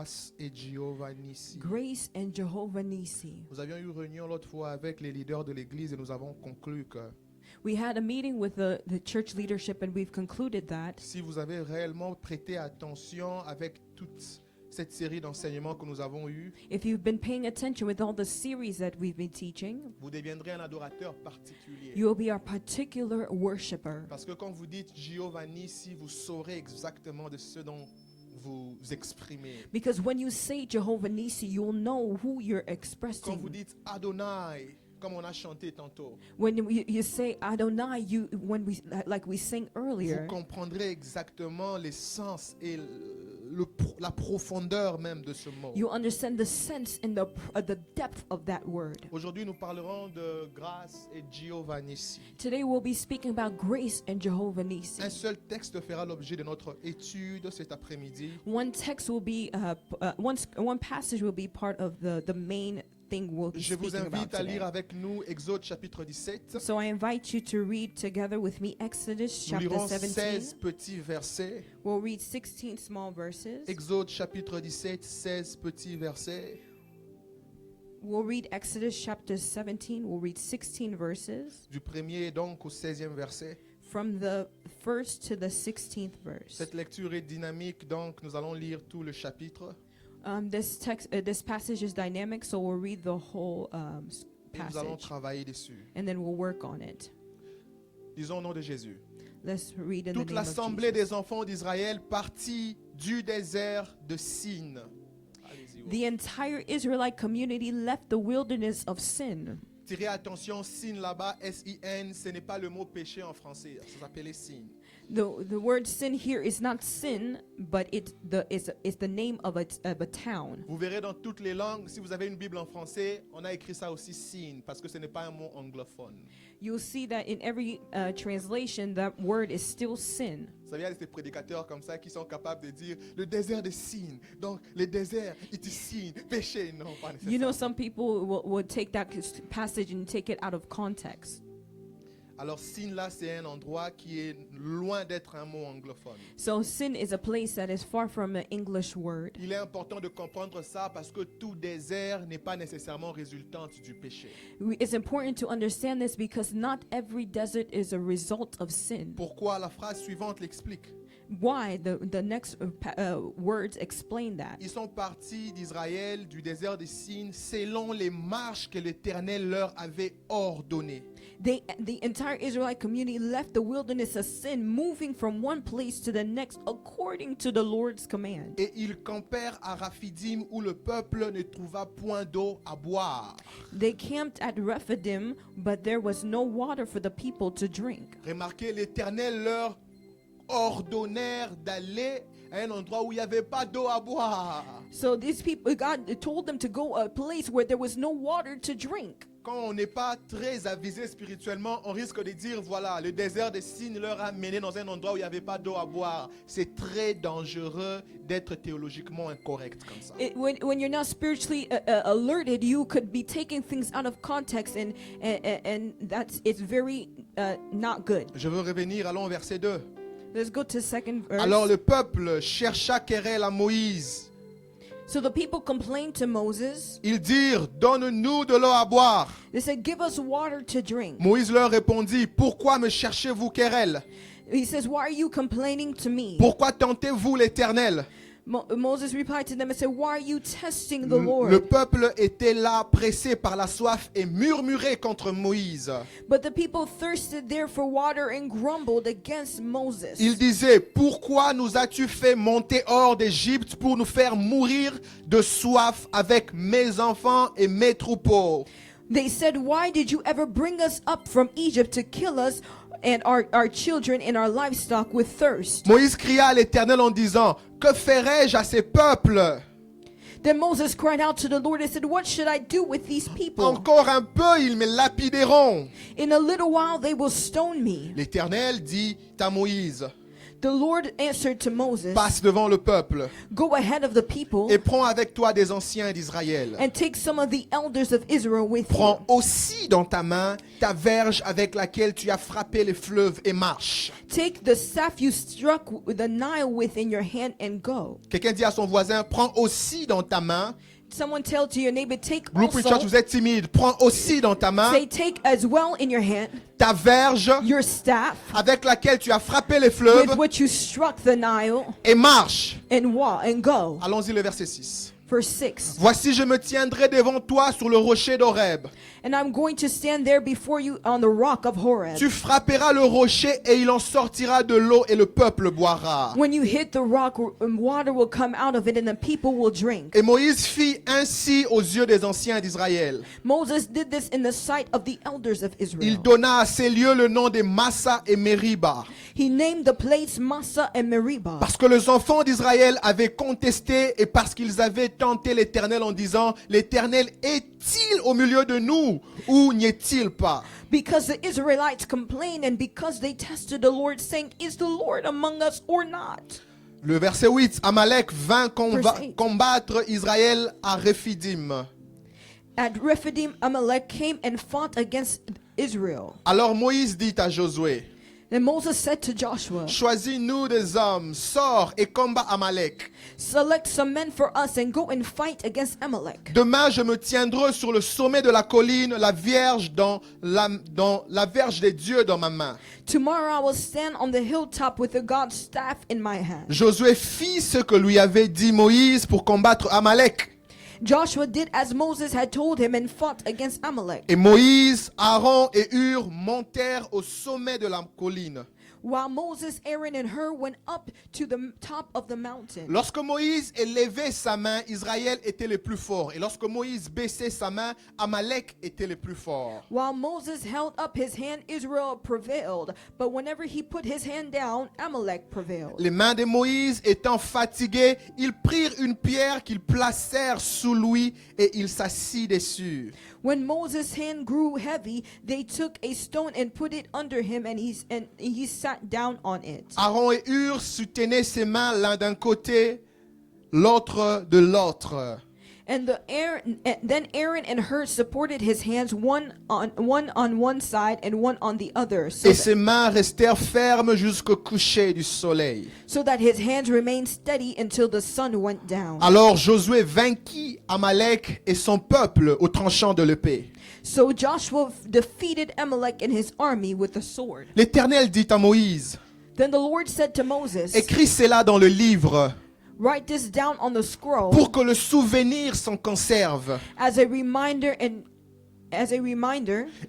Grâce et Jéhovah Nissi. Grace and Jehovah Nissi. Nous avions eu réunion l'autre fois avec les leaders de l'église et nous avons conclu que We had a meeting with the church leadership and we've concluded that si vous avez réellement prêté attention avec toute cette série d'enseignements que nous avons eus, if you've been paying attention with all the series that we've been teaching, vous deviendrez un adorateur particulier. you will be our particular worshiper. Parce que quand vous dites Jéhovah Nissi, vous saurez exactement de ce dont vous exprimez. Because when you say Jehovah Nissi, you'll know who you're Quand vous expressing. dites Adonai, comme on a chanté tantôt, When you say Adonai, when we like we sang vous earlier, comprendrez exactement l'essence et la profondeur même de ce mot. you understand the sense and the depth of that word. Aujourd'hui, nous parlerons de grâce et Jéhovah Nissi. Today we'll be speaking about grace and Jehovah Nissi. Un seul texte fera l'objet de notre étude cet après-midi. One text will be one passage will be part of the main thing we'll be Je vous speaking about invite à lire today. avec nous Exode chapitre 17. So I invite you to read together with me Exodus Nous chapter lirons 17. 16 petits versets. We'll read 16 small verses. Exode chapitre 17, 16 petits versets. We'll read Exodus chapter 17. We'll read 16 verses Du premier donc au 16e verset. from the first to the 16th verse. Cette lecture est dynamique, donc nous allons lire tout le chapitre. This passage is dynamic, so we'll read the whole Et nous allons passage travailler dessus. and then we'll work on it. Disons au nom de Jésus. Let's read in the Toute name of l'assemblée Jesus. des enfants d'Israël partit du désert de Sin. Allez-y, The entire Israelite community left the wilderness of Sin. Tirez attention, Sin là-bas, S-I-N, ce n'est pas le mot péché en français, ça s'appelait Sin. The word sin here is not sin, but it's the name of a town. Vous verrez dans toutes les langues, si vous avez une Bible en français, on a écrit ça aussi Sin, parce que ce n'est pas un mot anglophone. You'll see that in every translation, that word is still sin. Vous savez, il y a des prédicateurs comme ça qui sont capables de dire le désert de Sin. Donc, le désert, it is sin, péché. Non, pas nécessairement. You know, some people will take that passage and take it out of context. Alors, Sin là, c'est un endroit qui est loin d'être un mot anglophone. So sin is a place that is far from an English word. Il est important de comprendre ça parce que tout désert n'est pas nécessairement résultante du péché. It's important to understand this because not every desert is a result of sin. Pourquoi? La phrase suivante l'explique. Why? The next words explain that. Ils sont partis d'Israël, du désert de Sin, selon les marches que l'Éternel leur avait ordonnées. The entire Israelite community left the wilderness of sin, moving from one place to the next according to the Lord's command. Et ils campèrent à Raphidim où le peuple ne trouva point d'eau à boire. They camped at Rephidim, but there was no water for the people to drink. Remarquez, l'Éternel leur ordonnèrent d'aller à un endroit où il n'y avait pas d'eau à boire. So these people, God told them to go a place where there was no water to drink. Quand on n'est pas très avisé spirituellement, on risque de dire, voilà, le désert de Sin leur a mené dans un endroit où il n'y avait pas d'eau à boire. C'est très dangereux d'être théologiquement incorrect comme ça. When you're not spiritually alerted, you could be taking things out of context, and it's very not good. Je veux revenir, allons au verset 2. Let's go to second verse. Alors le peuple chercha querelle à Moïse. So the people complained to Moses. Ils dirent, donne-nous de l'eau à boire. They said, give us water to drink. Moïse leur répondit, pourquoi me cherchez-vous querelle? He says, why are you complaining to me? Pourquoi tentez-vous l'Éternel? Moses replied to them and said, why are you testing the Le Lord? peuple était là, pressé par la soif et murmurait contre Moïse. But the people thirsted there for water and grumbled against Moses. Il disait, pourquoi nous as-tu fait monter hors d'Égypte pour nous faire mourir de soif avec mes enfants et mes troupeaux? They said, why did you ever bring us up from Egypt to kill us and our children and our livestock with thirst? Moïse cria à l'Éternel en disant, que ferai-je à ces peuples? Then Moses cried out to the Lord and said, what should I do with these people? Encore un peu, ils me lapideront. In a little while they will stone me. L'Éternel dit à Moïse, The Lord answered to Moses, passe devant le peuple go ahead of the people et prends avec toi des anciens d'Israël. and take some of the elders of Israel with Prends you. aussi dans ta main ta verge avec laquelle tu as frappé les fleuves et marche. Take the staff you struck the Nile with in your hand and go. Quelqu'un dit à son voisin, prends aussi dans ta main. Someone tell to your neighbor, take Blueprint Church, also, vous êtes timide. Prends aussi dans ta main say take as well in your hand ta verge your staff avec laquelle tu as frappé les fleuves with which you struck the Nile et marche. and walk and go. Allons-y le verset 6. Verse 6. Voici, je me tiendrai devant toi sur le rocher d'Horeb. And I'm going to stand there before you on the rock of Horeb. Tu frapperas le rocher et il en sortira de l'eau et le peuple boira. When you hit the rock, water will come out of it and the people will drink. Et Moïse fit ainsi aux yeux des anciens d'Israël. Moses did this in the sight of the elders of Il Israel. donna à ces lieux le nom de Massa et Meriba. He named the place Massa and Meribah. Parce que les enfants d'Israël avaient contesté et parce qu'ils avaient tenté l'Éternel en disant, l'Éternel est-il au milieu de nous ou n'y est-il pas? Because the Israelites complained and because they tested the Lord, saying, is the Lord among us or not? Le verset 8, Amalek vint Verse 8. combattre Israël à Rephidim. At Rephidim, Amalek came and fought against Israel. Alors Moïse dit à Josué, Then Moses said to Joshua, choisis-nous des hommes, sors et combat Amalek. select some men for us and go and fight against Amalek. Demain, je me tiendrai sur le sommet de la colline, la vierge dans la verge des dieux dans ma main. Tomorrow I will stand on the hilltop with the God's staff in my hand. Josué fit ce que lui avait dit Moïse pour combattre Amalek. Joshua did as Moses had told him and fought against Amalek. Et Moïse, Aaron et Hur montèrent au sommet de la colline. While Moses, Aaron, and Hur went up to the top of the mountain. Lorsque Moïse élevait sa main, Israël était le plus fort. Et lorsque Moïse baissait sa main, Amalek était le plus fort. While Moses held up his hand, Israel prevailed. But whenever he put his hand down, Amalek prevailed. Les mains de Moïse étant fatiguées, ils prirent une pierre qu'ils placèrent sous lui et il s'assit dessus. When Moses' hand grew heavy, they took a stone and put it under him, and he sat down on it. Aaron et Hur soutenaient ses mains l'un d'un côté, l'autre de l'autre. And then Aaron and Hur supported his hands, one on one side and one on the other, Et ses mains restèrent fermes jusqu'au coucher du soleil. so that his hands remained steady until the sun went down. Alors Josué vainquit Amalek et son peuple au tranchant de l'épée. So Joshua defeated Amalek and his army with the sword. L'Éternel dit à Moïse, Then the Lord said to Moses, écris cela dans le livre write this down on the scroll pour que le souvenir s'en conserve. as a reminder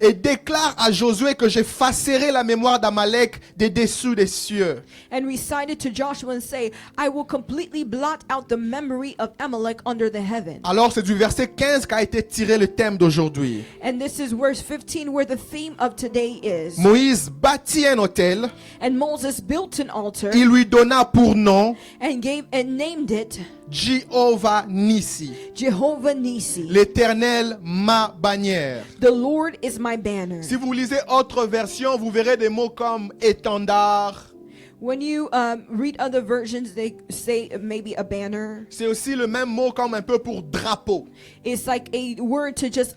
Et déclare à Josué que j'effacerai la mémoire d'Amalek des dessous des cieux. and recite it to Joshua and say, I will completely blot out the memory of Amalek under the heaven. Alors c'est du verset 15 qu'a été tiré le thème d'aujourd'hui. And this is verse 15 where the theme of today is. Moïse bâtit un autel, And Moses built an altar il lui donna pour nom and named it Jéhovah Nissi, Jehovah Nissi. l'Éternel ma bannière. The Lord is my banner. Si vous lisez autre version, vous verrez des mots comme étendard. When you read other versions, they say maybe a banner. C'est aussi le même mot comme un peu pour drapeau. It's like a word to just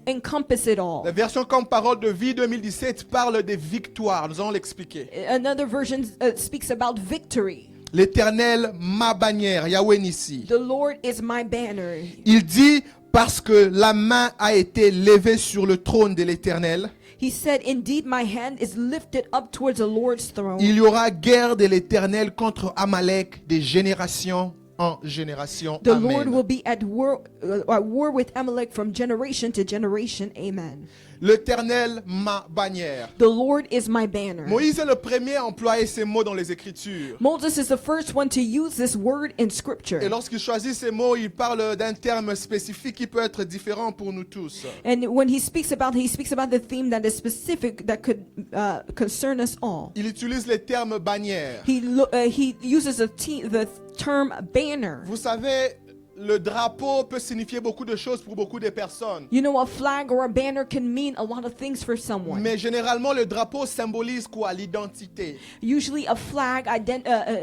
encompass it all. La version comme Parole de vie 2017 parle des victoires. Nous allons l'expliquer. Another version speaks about victory. L'Éternel ma bannière, Yahweh Nissi. The Lord is my banner. Il dit parce que la main a été levée sur le trône de l'Éternel. He said, indeed, my hand is lifted up towards the Lord's throne. Il y aura guerre de l'Éternel contre Amalek des générations en génération. The Lord Amen. will be at war with Amalek from generation to generation. Amen. L'Éternel ma bannière. The Lord is my banner. Moïse est le premier à employer ces mots dans les Écritures. Moses is the first one to use this word in Et scripture. lorsqu'il choisit ces mots, il parle d'un terme spécifique qui peut être différent pour nous tous. And when he speaks about the theme that is specific, that could concern us all. Il utilise les termes bannière. He uses the term banner. Vous savez, le drapeau peut signifier beaucoup de choses pour beaucoup de personnes. You know, a flag or a banner can mean a lot of things for someone. Mais généralement, le drapeau symbolise quoi? L'identité. Usually a flag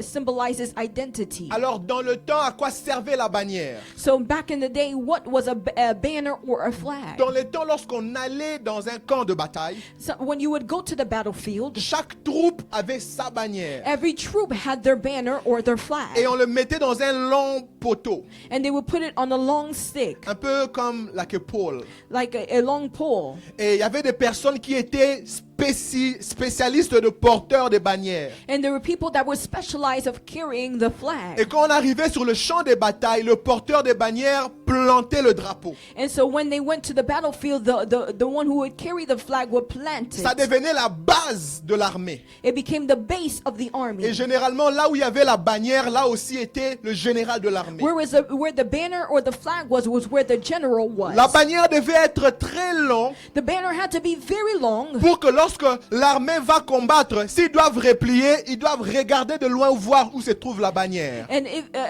symbolizes identity. Alors, dans le temps, à quoi servait la bannière? So back in the day, what was a banner or a flag? Dans le temps, lorsqu'on allait dans un camp de bataille, So when you would go to the battlefield, chaque troupe avait sa bannière. every troop had their banner or their flag. Et on le mettait dans un long poteau, And they would put it on a long stick, un peu comme la pole. like a long pole. Et il y avait des personnes qui étaient spécialistes de porteurs de bannières. And there were people that were specialized of carrying the Et flag. quand on arrivait sur le champ des batailles, le porteur des bannières plantait le drapeau. And so when they went to the battlefield, the one who would carry the flag would plant Ça it. devenait la base de l'armée. It became the base of the Et army. généralement, là où il y avait la bannière, là aussi était le général de l'armée. Where the banner or the flag was where the general was. La bannière devait être très longue The banner had to be very long, pour que lorsque l'armée va combattre, s'ils doivent replier, ils doivent regarder de loin voir où se trouve la bannière. and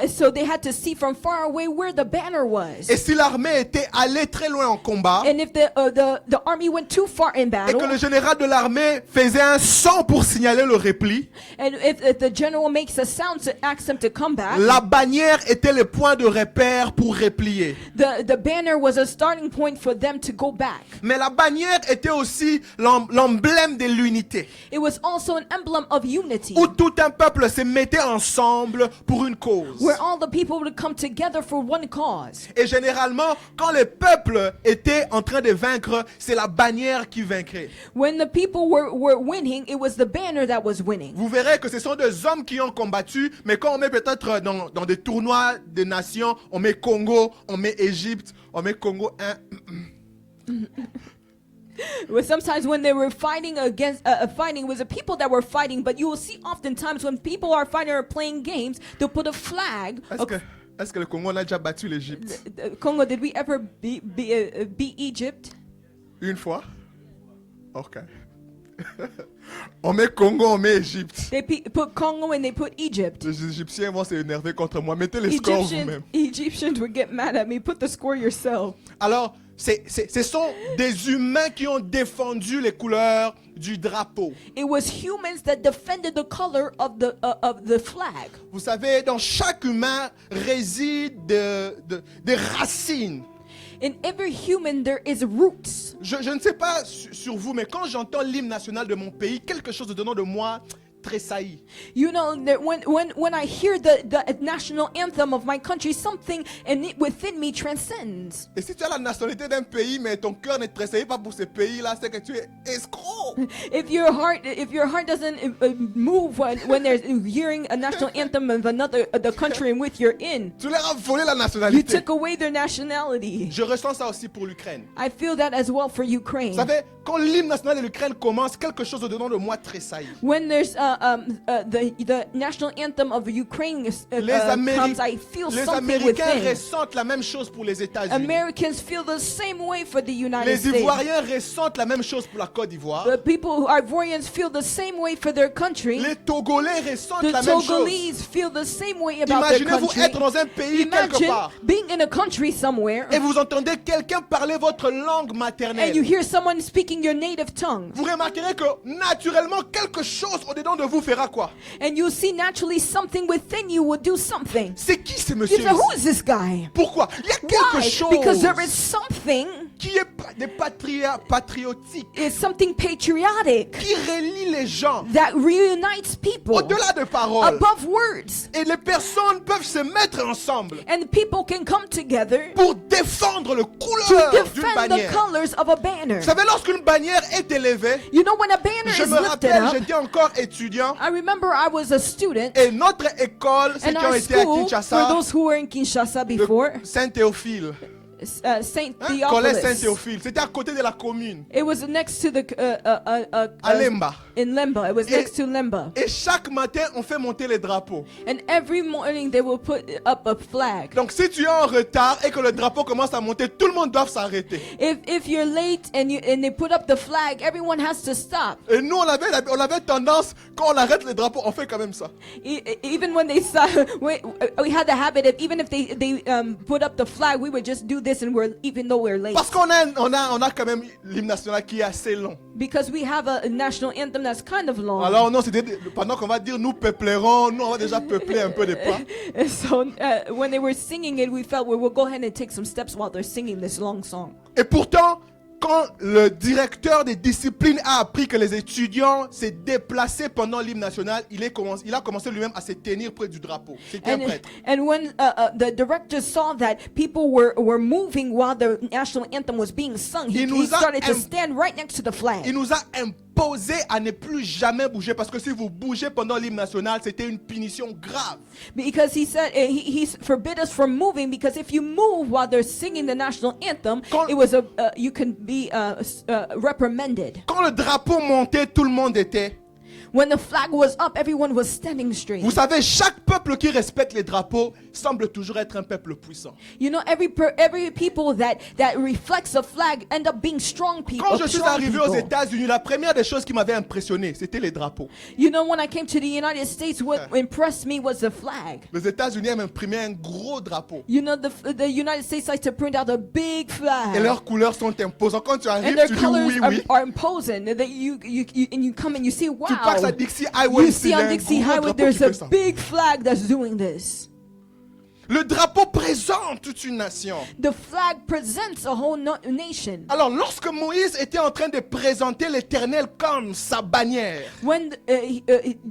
so they had to see from far away where the banner was. Et si l'armée était allée très loin en combat, And if the army went too far in et que battle, le général de l'armée faisait un son pour signaler le repli, and if the general makes a sound to ask them to come back, la bannière était le point de repère pour replier. the banner was a starting point for them to go back. Mais la bannière était aussi l'emblème de l'unité, It was also an emblem of unity, où tout un peuple se mettait ensemble pour une cause. where all the people would come together for one cause. Et généralement, quand le peuple était en train de vaincre, c'est la bannière qui vaincrait. When the people were winning, it was the banner that was winning. Vous verrez que ce sont des hommes qui ont combattu, mais quand on met peut-être dans des tournois de nations, on met Congo, on met Égypte, on met Congo 1. Well, sometimes when they were fighting against fighting, it was the people that were fighting. But you will see oftentimes when people are fighting or playing games, they'll put a flag. Est-ce que le Congo a déjà battu l'Égypte? Congo, did we ever beat Egypt? Une fois? Ok. On met Congo, on met Égypte. They put Congo and they put Egypt. Les Égyptiens vont s'énerver contre moi. Mettez les scores vous-même. Egyptians would get mad at me. Put the score yourself. Alors, ce sont des humains qui ont défendu les couleurs du drapeau. It was humans that defended the color of the flag. Vous savez, dans chaque humain réside des racines. In every human there is roots. Je ne sais pas sur vous, mais quand j'entends l'hymne national de mon pays, quelque chose dedans de moi tressaillit. You know that when I hear the national anthem of my country, something within me transcends. Et si tu as la nationalité d'un pays, mais ton cœur ne tressaillit pas pour ce pays-là, c'est que tu es escroc. If your heart doesn't move when they're hearing a national anthem of the country in which you're in, Tu leur as volé la you nationalité. took away their nationality. Je ressens ça aussi pour l'Ukraine. I feel that as well for Ukraine. Vous savez, quand l'hymne national de l'Ukraine commence, quelque chose dedans de moi tressaillit. When there's the national anthem of Ukraine comes, I feel Les something Américains within. ressentent la même chose pour les États-Unis. Americans feel the same way for the United Les States. Ivoiriens ressentent la même chose pour la Côte d'Ivoire. The people, Ivorians, feel the same way for their country. Les Togolais ressentent The la même chose. Togolese feel the same way about their Imaginez-vous country. être dans un pays quelque Imagine part being in a country somewhere et vous entendez quelqu'un parler votre langue and maternelle. you hear someone speaking your native tongue. Vous remarquerez que naturellement quelque chose au-dedans de vous fera quoi? And you see naturally something within you will do something. C'est qui ce You monsieur say, who ici? is this guy? Pourquoi? Il y a quelque Why? chose Because there is something, qui est patriotique, is something patriotic qui relie les gens that reunites people au-delà de paroles. above words. Et les personnes peuvent se mettre ensemble And people can come together pour défendre le to couleur d'une defend the bannière. colors of a banner. Vous savez, lorsqu'une bannière est élevée, You know, when a banner je is me lifted rappelle, up, j'étais encore étudiant I remember I was a student et notre école, ceux in qui ont our été à school, for Kinshasa, those who were in Kinshasa de before, Saint-Théophile. Saint Collège Theophilus. Saint-Théophile. C'était à côté de la commune. It was next to the À Lemba. in Lemba. It was next to Lemba. Et chaque matin, on fait monter les drapeaux. And every morning they will put up a flag. Donc si tu es en retard et que le drapeau commence à monter, tout le monde doit s'arrêter. If you're late and they put up the flag, everyone has to stop. Et nous, on avait tendance, quand on arrête les drapeaux, on fait quand même ça. Even when they saw, we had the habit of even if they put up the flag, we would just do this, and even though we're late. Parce qu'on a quand même l'hymne national qui est assez long. Because we have a national anthem that's kind of long. Alors non, c'était pendant qu'on va dire nous peuplerons, nous on va déjà peupler un peu des pas. So when they were singing it, we felt we will go ahead and take some steps while they're singing this long song. Et pourtant, quand le directeur des disciplines a appris que les étudiants s'est déplacés pendant l'hymne national, il a commencé lui-même à se tenir près du drapeau. C'était un prêtre. And when the director saw that people were moving while the national anthem was being sung, he started to stand right next to the flag. Il nous a imposé à ne plus jamais bouger parce que si vous bougez pendant l'hymne national, c'était une punition grave. Because he said he forbid us from moving, because if you move while they're singing the national anthem, it was you can be reprimanded. Quand le drapeau montait, tout le monde était. When the flag was up, everyone was standing straight. Vous savez, chaque peuple qui respecte les drapeaux semble toujours être un peuple puissant. You know, every people that reflects a flag end up being strong people. Quand je suis arrivé aux États-Unis, la première des choses qui m'avait impressionné, c'était les drapeaux. You know, when I came to the United States, what impressed me was the flag. Les États-Unis aiment imprimer un gros drapeau. You know, the United States likes to print out a big flag. Et leurs couleurs sont imposantes. Quand tu arrives, and tu their colors dis oui. are imposing. And that you come and you see, wow. Tu passes à Dixie Highway, you see on Dixie Highway, there's a big flag that's doing this. Le drapeau présente toute une nation. The flag presents a whole nation. Alors, lorsque Moïse était en train de présenter l'Éternel comme sa bannière, when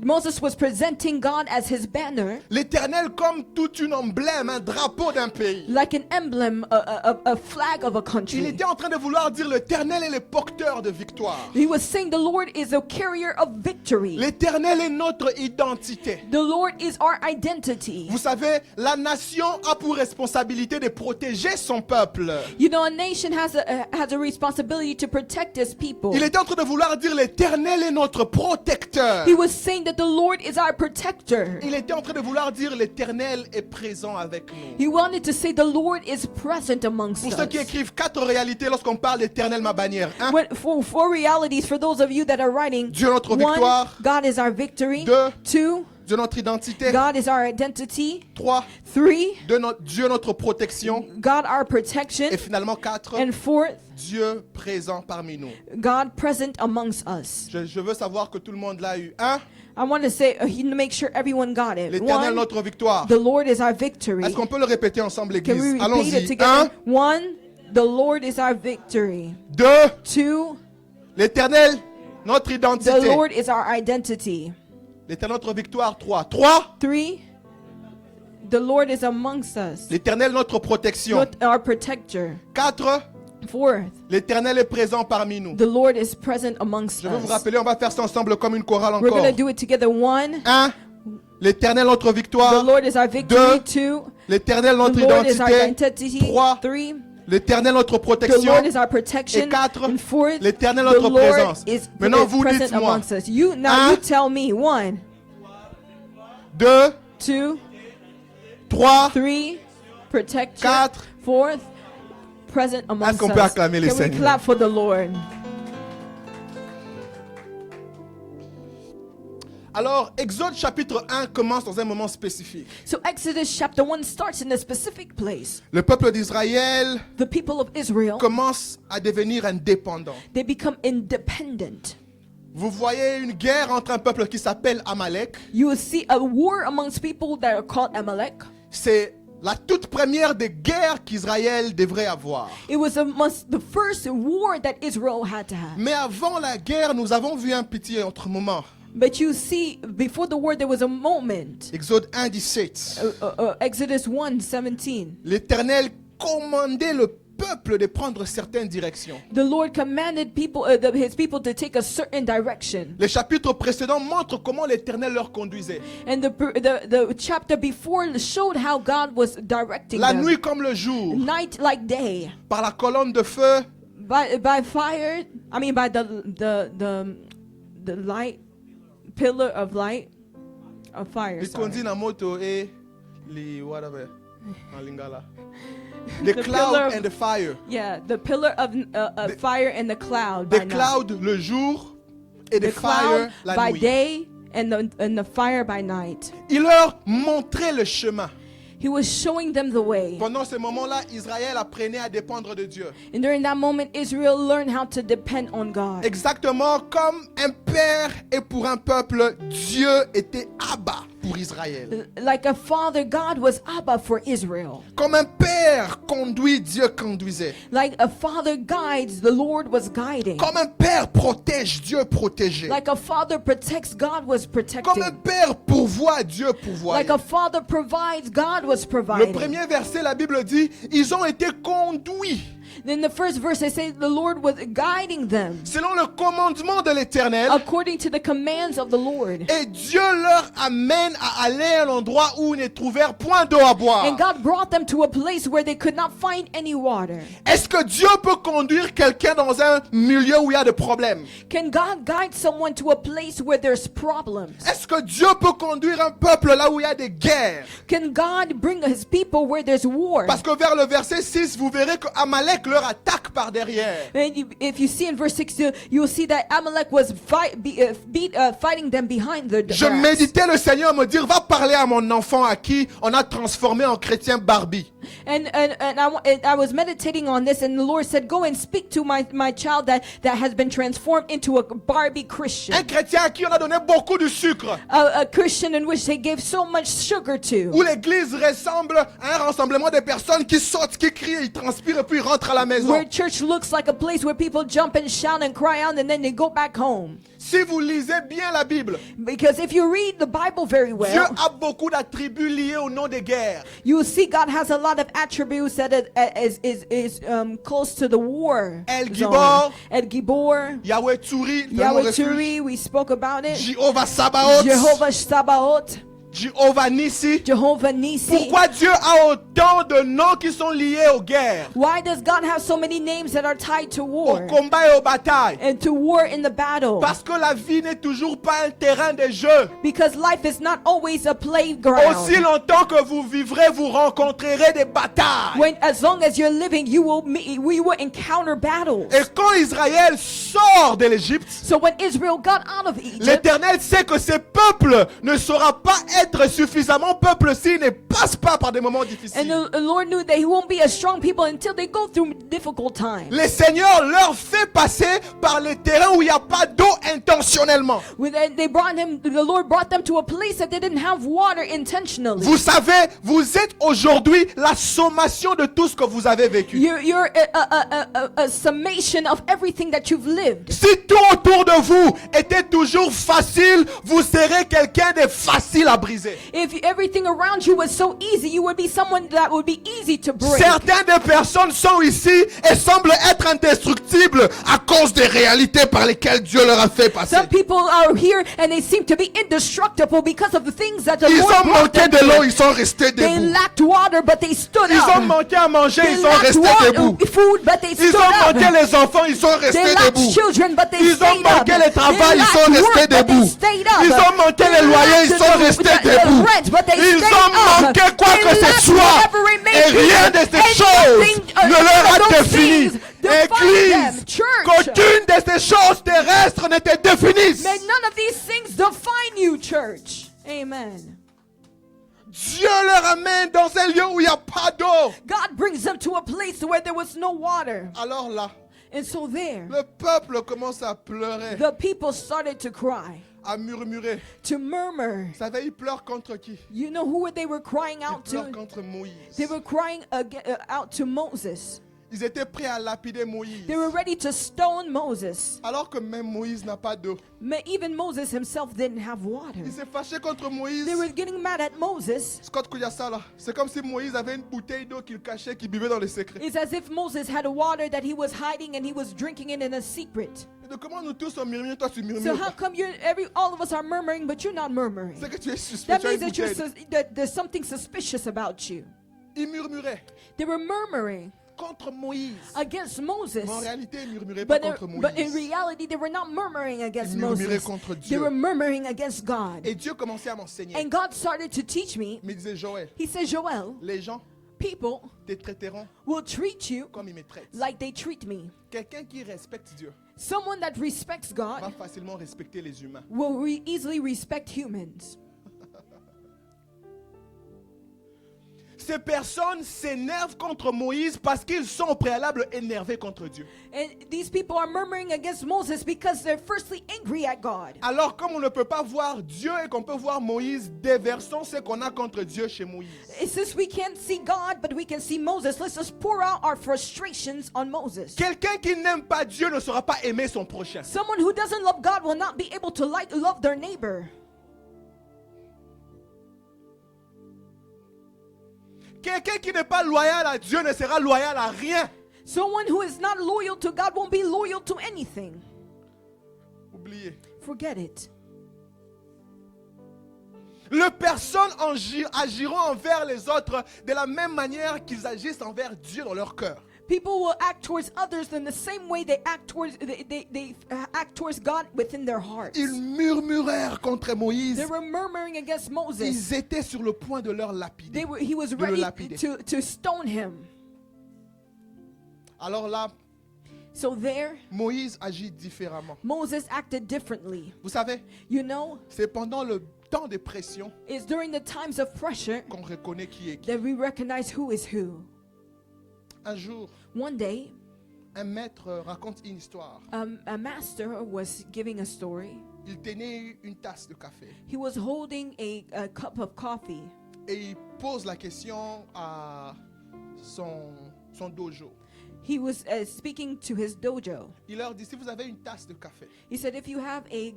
Moses was presenting God as his banner, l'Éternel comme tout un emblème, un drapeau d'un pays, like an emblem, a flag of a country, il était en train de vouloir dire l'Éternel est le porteur de victoire. He was saying the Lord is a carrier of victory. L'Éternel est notre identité. The Lord is our identity. Vous savez, la nation a pour responsabilité de protéger son peuple. You know, a nation has a responsibility to protect its people. Il était en train de vouloir dire l'Éternel est notre protecteur. He was saying that the Lord is our protector. Il était en train de vouloir dire l'Éternel est présent avec nous. He wanted to say the Lord is present amongst us. Pour ceux qui écrivent 4 réalités lorsqu'on parle d'Éternel ma bannière. Four realities for those of you that are writing. Dieu notre victoire. 1, God is our victory. 2, 2, Dieu notre identité. God is our identity. 3, 3, Dieu notre protection. God our protection. Et finalement 4, and 4, Dieu présent parmi nous. God present amongst us. Je veux savoir que tout le monde l'a eu. 1, I want to say, make sure everyone got it. l'Éternel 1, notre victoire. the Lord is our victory. Est-ce qu'on peut le répéter ensemble, Can we l'église? repeat it Allons-y. together? 1, 1, the Lord is our victory. 2, 2, l'Éternel notre the identité. Lord is our identity. L'Éternel notre victoire. 3, 3, 3, the Lord is amongst us. l'Éternel notre protection. Our protector. 4, 4, l'Éternel est présent parmi nous. the Lord is present amongst Je veux vous us. rappeler, on va faire ça ensemble comme une chorale We're encore. going to do it together. 1, 1, l'Éternel notre the victoire. Lord is our victory. 2, L'Éternel the notre Lord is our identité. identity. 3, 3, l'Éternel notre the protection. Lord is our protection. Et 4, And 4, l'Éternel the notre Lord présence. is Maintenant, vous present dites-moi. amongst us. Now you tell me. 1, 2, 2, 3, 3, protector. 4. 4, present amongst Est-ce qu'on us. peut acclamer le Can we Seigneur? clap for the Lord? Alors, Exode chapitre 1 commence dans un moment spécifique. So Exodus chapter 1 starts in a specific place. Le peuple d'Israël The people of Israel, commence à devenir indépendant. they become independent. Vous voyez une guerre entre un peuple qui s'appelle Amalek. You will see a war amongst people that are called Amalek. C'est la toute première des guerres qu'Israël devrait avoir. It was the first war that Israel had to have. Mais avant la guerre, nous avons vu un petit autre moment. But you see, before the war, there was a moment. Exode 1, 17. Exodus 1, 17. L'Éternel commandait le peuple de prendre certaines directions. The Lord commanded people, his people to take a certain direction. Les chapitres précédents montrent comment l'Éternel leur conduisait. And the chapter before showed how God was directing La them. nuit comme le jour, Night like day. par la colonne de feu, By fire, I mean by the light, pillar of light, of fire. les sorry. conduits na moto et les whatever en lingala. The The cloud pillar of- and the fire. Yeah, the pillar of fire and the cloud. The by night. cloud le jour et the The fire cloud la by nuit. day and the fire by night. Il leur montrait le chemin. He was showing them the way. Pendant ce moment-là, Israël apprenait à dépendre de Dieu. And during that moment, Israel learned how to depend on God. Exactement comme un père et pour un peuple, Dieu était Abba pour Israël. Like a father, God was Abba for Israel. Comme un père conduit, Dieu conduisait. Like a father guides, the Lord was guiding. Comme un père protège, Dieu protégeait. Like a father protects, God was Comme un protecting. père pourvoit, Dieu pourvoyait. Like a father provides, God was Le providing. premier verset, la Bible dit, ils ont été conduits Then the first verse, I say the Lord was guiding them selon le commandement de l'Éternel. according to the commands of the Lord. Et Dieu leur amène à aller à l'endroit où ils ne trouvèrent point d'eau à boire. And God brought them to a place where they could not find any water. Est-ce que Dieu peut conduire quelqu'un dans un milieu où il y a des problèmes? Can God guide someone to a place where there's problems? Est-ce que Dieu peut conduire un peuple là où il y a des guerres? Can God bring his people where there's war? Parce que vers le verset 6, vous verrez que Amalek leur attaque par derrière. And if you see in verse 6, you'll see that Amalek was fighting them behind the Je backs. méditais le Seigneur me dire, va parler à mon enfant à qui on a transformé en chrétien Barbie. And I was meditating on this, and the Lord said, go and speak to my child that has been transformed into a Barbie Christian. Un chrétien à qui on a donné beaucoup de sucre. A Christian in which they gave so much sugar to. Où l'église ressemble à un rassemblement de personnes qui sautent, qui crient, ils transpirent et puis ils rentrent à la maison. Where church looks like a place where people jump and shout and cry out and then they go back home. Si vous lisez bien la Bible, Because if you read the Bible very Dieu well, a beaucoup d'attributs liés au nom des guerres. you will see God has a lot of attributes that is close to the war. El zone. Gibor, El Gibor, Yahweh Turi, Yahweh Turi, we spoke about it. Jehovah Sabaoth, Jehovah Sabaoth, Jehovah Nissi. Jehovah Nisi. Pourquoi Dieu a autant de noms qui sont liés aux guerres, Why does God have so many names that are tied to aux war combats et aux batailles? and to war in the battle? Parce que la vie n'est toujours pas un terrain de jeu. Because life is not always a playground. Aussi longtemps que vous vivrez, vous rencontrerez des batailles. When, as long as you're living, you will encounter battles. Et quand Israël sort de l'Égypte, So when Israel got out of Egypt, l'Éternel sait que ce peuple ne saura pas être suffisamment peuple s'il ne passe pas par des moments and difficiles. the Lord knew that He won't be a strong people until they go through difficult times. Le Seigneur leur fait passer par les terrains où il n'y a pas d'eau intentionnellement. The Lord brought them to a place that they didn't have water intentionally. Vous savez, vous êtes aujourd'hui la sommation de tout ce que vous avez vécu. You're a summation of everything that you've lived. Si tout autour de vous était toujours facile, vous serez quelqu'un de facile à briser. If everything around you was so easy, you would be someone that would be easy to break. Certaines des personnes sont ici et semblent être indestructibles à cause des réalités par lesquelles Dieu leur a fait passer. Some people are here and they seem to be indestructible because of the things that the Ils Lord ont brought manqué them de l'eau, to. ils sont restés They debout. lacked water, but they stood Ils ont up. manqué à manger, They ils sont lacked restés debout. food, but they Ils stood ont manqué up. les enfants, ils sont They restés lacked debout. children, but they Ils ont stayed up. manqué le travail, They ils sont lacked restés work, but they debout. stayed up. Ils ont manqué They les loyers, ils lacked sont the restés the debout. rent, but they Ils stayed ont up. manqué quoi They que ce lacked soit. whatever it may Et be. rien de ces And choses nothing, ne leur a those défini. things define them. Église, Church. qu'aucune de ces choses terrestres ne te définisse. May none of these things define you, church. Amen. Dieu leur amène dans un lieu où il n'y a pas d'eau. God brings them to a place where there was no water. Alors là, And so there, le peuple commence à pleurer, the people started to cry, à murmurer. to murmur. Vous savez, ils pleurent contre qui? You know who they were crying Ils out pleurent to? contre Moïse. They were crying out to Moses. Ils étaient prêts à lapider Moïse. They were ready to stone Moses. Alors que même Moïse n'a pas d'eau. Even Moses himself didn't have water. Il s'est fâché contre Moïse. They were getting mad at Moses. Scott Kouyassala, là, c'est comme si Moïse avait une bouteille d'eau qu'il cachait, qu'il buvait dans le secret. It's as if Moses had a water that he was hiding and he was drinking it in a secret. Et donc comment nous tous on murmure, toi tu murmures So how pas? come all of us are murmuring, but you're not murmuring? C'est que tu es suspect. That Tu as means une that bouteille. that there's something suspicious about you. Ils murmuraient They were murmuring contre Moïse. against Moses. Mais en réalité, ils ne murmuraient pas contre But in Moïse. reality, they were not murmuring against Ils murmuraient Moses. contre They Dieu. were murmuring against God. Et Dieu commençait à m'enseigner. And God started to teach me. Mais il disait, Joël, He said, Joel, les gens people te traiteront will treat you comme ils me traitent. like they treat me. Quelqu'un qui respecte Dieu Someone that respects va God facilement respecter les humains. will easily respect humans. Ces personnes s'énervent contre Moïse parce qu'ils sont au préalable énervés contre Dieu. And these people are murmuring against Moses because they're firstly angry at God. Alors, comme on ne peut pas voir Dieu et qu'on peut voir Moïse, déversons ce qu'on a contre Dieu chez Moïse. Since we can't see God, but we can see Moses, let's just pour out our frustrations on Moses. Quelqu'un qui n'aime pas Dieu ne saura pas aimer son prochain. Someone who doesn't love God will not be able to love their neighbor. Quelqu'un qui n'est pas loyal à Dieu ne sera loyal à rien. Someone who is not loyal to God won't be loyal to anything. Oubliez. Forget it. Les personnes agiront envers les autres de la même manière qu'ils agissent envers Dieu dans leur cœur. People will act towards others in the same way they act towards God within their hearts. Ils murmurèrent contre Moïse. They were murmuring against Moses. Ils étaient sur le point de leur lapider. He was de le ready lapider. to stone him. Alors là, So there, Moïse agit différemment. Moses acted differently. Vous savez, You know, c'est pendant le temps de pression it's during the times of pressure qu'on reconnaît qui est qui. that we recognize who is who. Un jour, One day, un maître raconte une histoire. a master was giving a story. Il tenait une tasse de café He was holding a cup of coffee, et il pose la question à son dojo. he was speaking to his dojo. Il leur dit, si vous avez une tasse de café He said, if you have a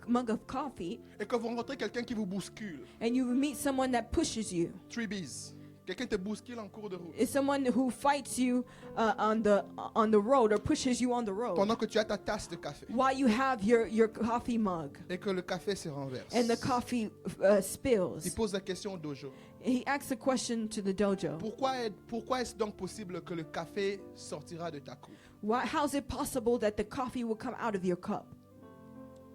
mug of coffee et que vous rencontrez quelqu'un qui vous bouscule, and you meet someone that pushes you, three B's, quelqu'un te bouscule en cours de route, is someone who fights you on the road or pushes you on the road, pendant que tu as ta tasse de café while you have your coffee mug et que le café se renverse, and the coffee il spills, pose la question au dojo. he asks a question to the dojo. Pourquoi est-ce donc possible que le café sortira de ta coupe? How is it possible that the coffee will come out of your cup?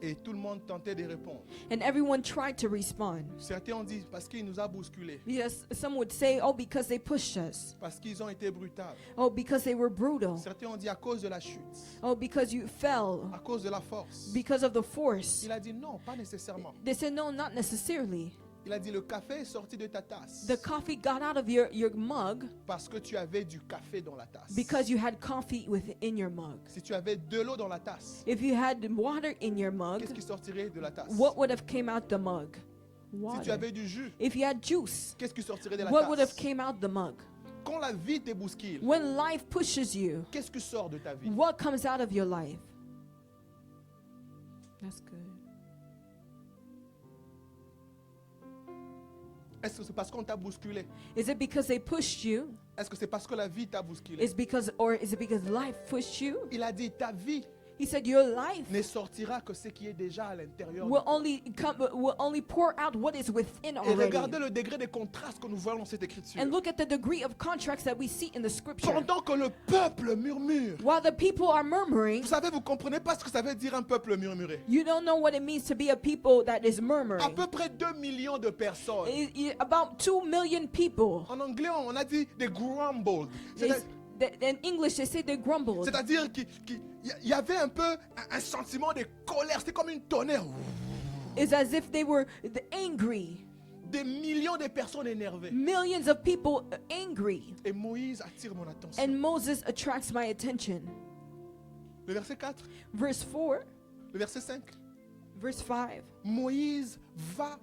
Et tout le monde tentait de répondre. And everyone tried to respond. Certains ont dit parce qu'il nous a bousculés, Yes, some would say, oh, because they pushed us. parce qu'ils ont été brutaux. Oh, because they were brutal. Certains ont dit à cause de la chute, Oh, because you fell. à cause de la force. Because of the force. Il a dit non, pas nécessairement. They said, no, not necessarily. Il a dit le café est sorti de ta tasse The coffee got out of your mug parce que tu avais du café dans la tasse. because you had coffee within your mug. Si tu avais de l'eau dans la tasse, If you had water in your mug, qu'est-ce qui sortirait de la tasse? what would have came out the mug? Si tu Water. avais du jus, If you had juice, qu'est-ce qui sortirait de la what would have tasse? came out the mug? Quand la vie te bouscule, When life pushes you, qu'est-ce qui sort de ta vie? what comes out of your life? That's good. Est-ce que c'est parce qu'on t'a bousculé? Is it because they pushed you? Est-ce que c'est parce que la vie t'a bousculé? Is it because life pushed you? Il a dit ta vie He said your life ne sortira que ce qui est déjà à l'intérieur. will only pour out what is within Et already. regardez le degré de contraste que nous voyons dans cette écriture. And look at the degree of contracts that we see in the scripture. Pendant que le peuple murmure. While the people are murmuring, Vous savez, vous comprenez pas ce que ça veut dire un peuple murmurer. you don't know what it means to be a people that is À murmuring. peu près 2 millions de personnes. About 2 million people. En anglais, on a dit des grumbled. In English, they say they grumbled. C'est-à-dire qu'il y avait un peu un sentiment de colère. C'était comme une tonnerre. It's as if they were angry. Des millions de personnes énervées. Millions of people angry. Et Moïse attire mon attention. And Moses attracts my attention. Le verset 4, Verse 4, le verset 5. verse 5. Moïse va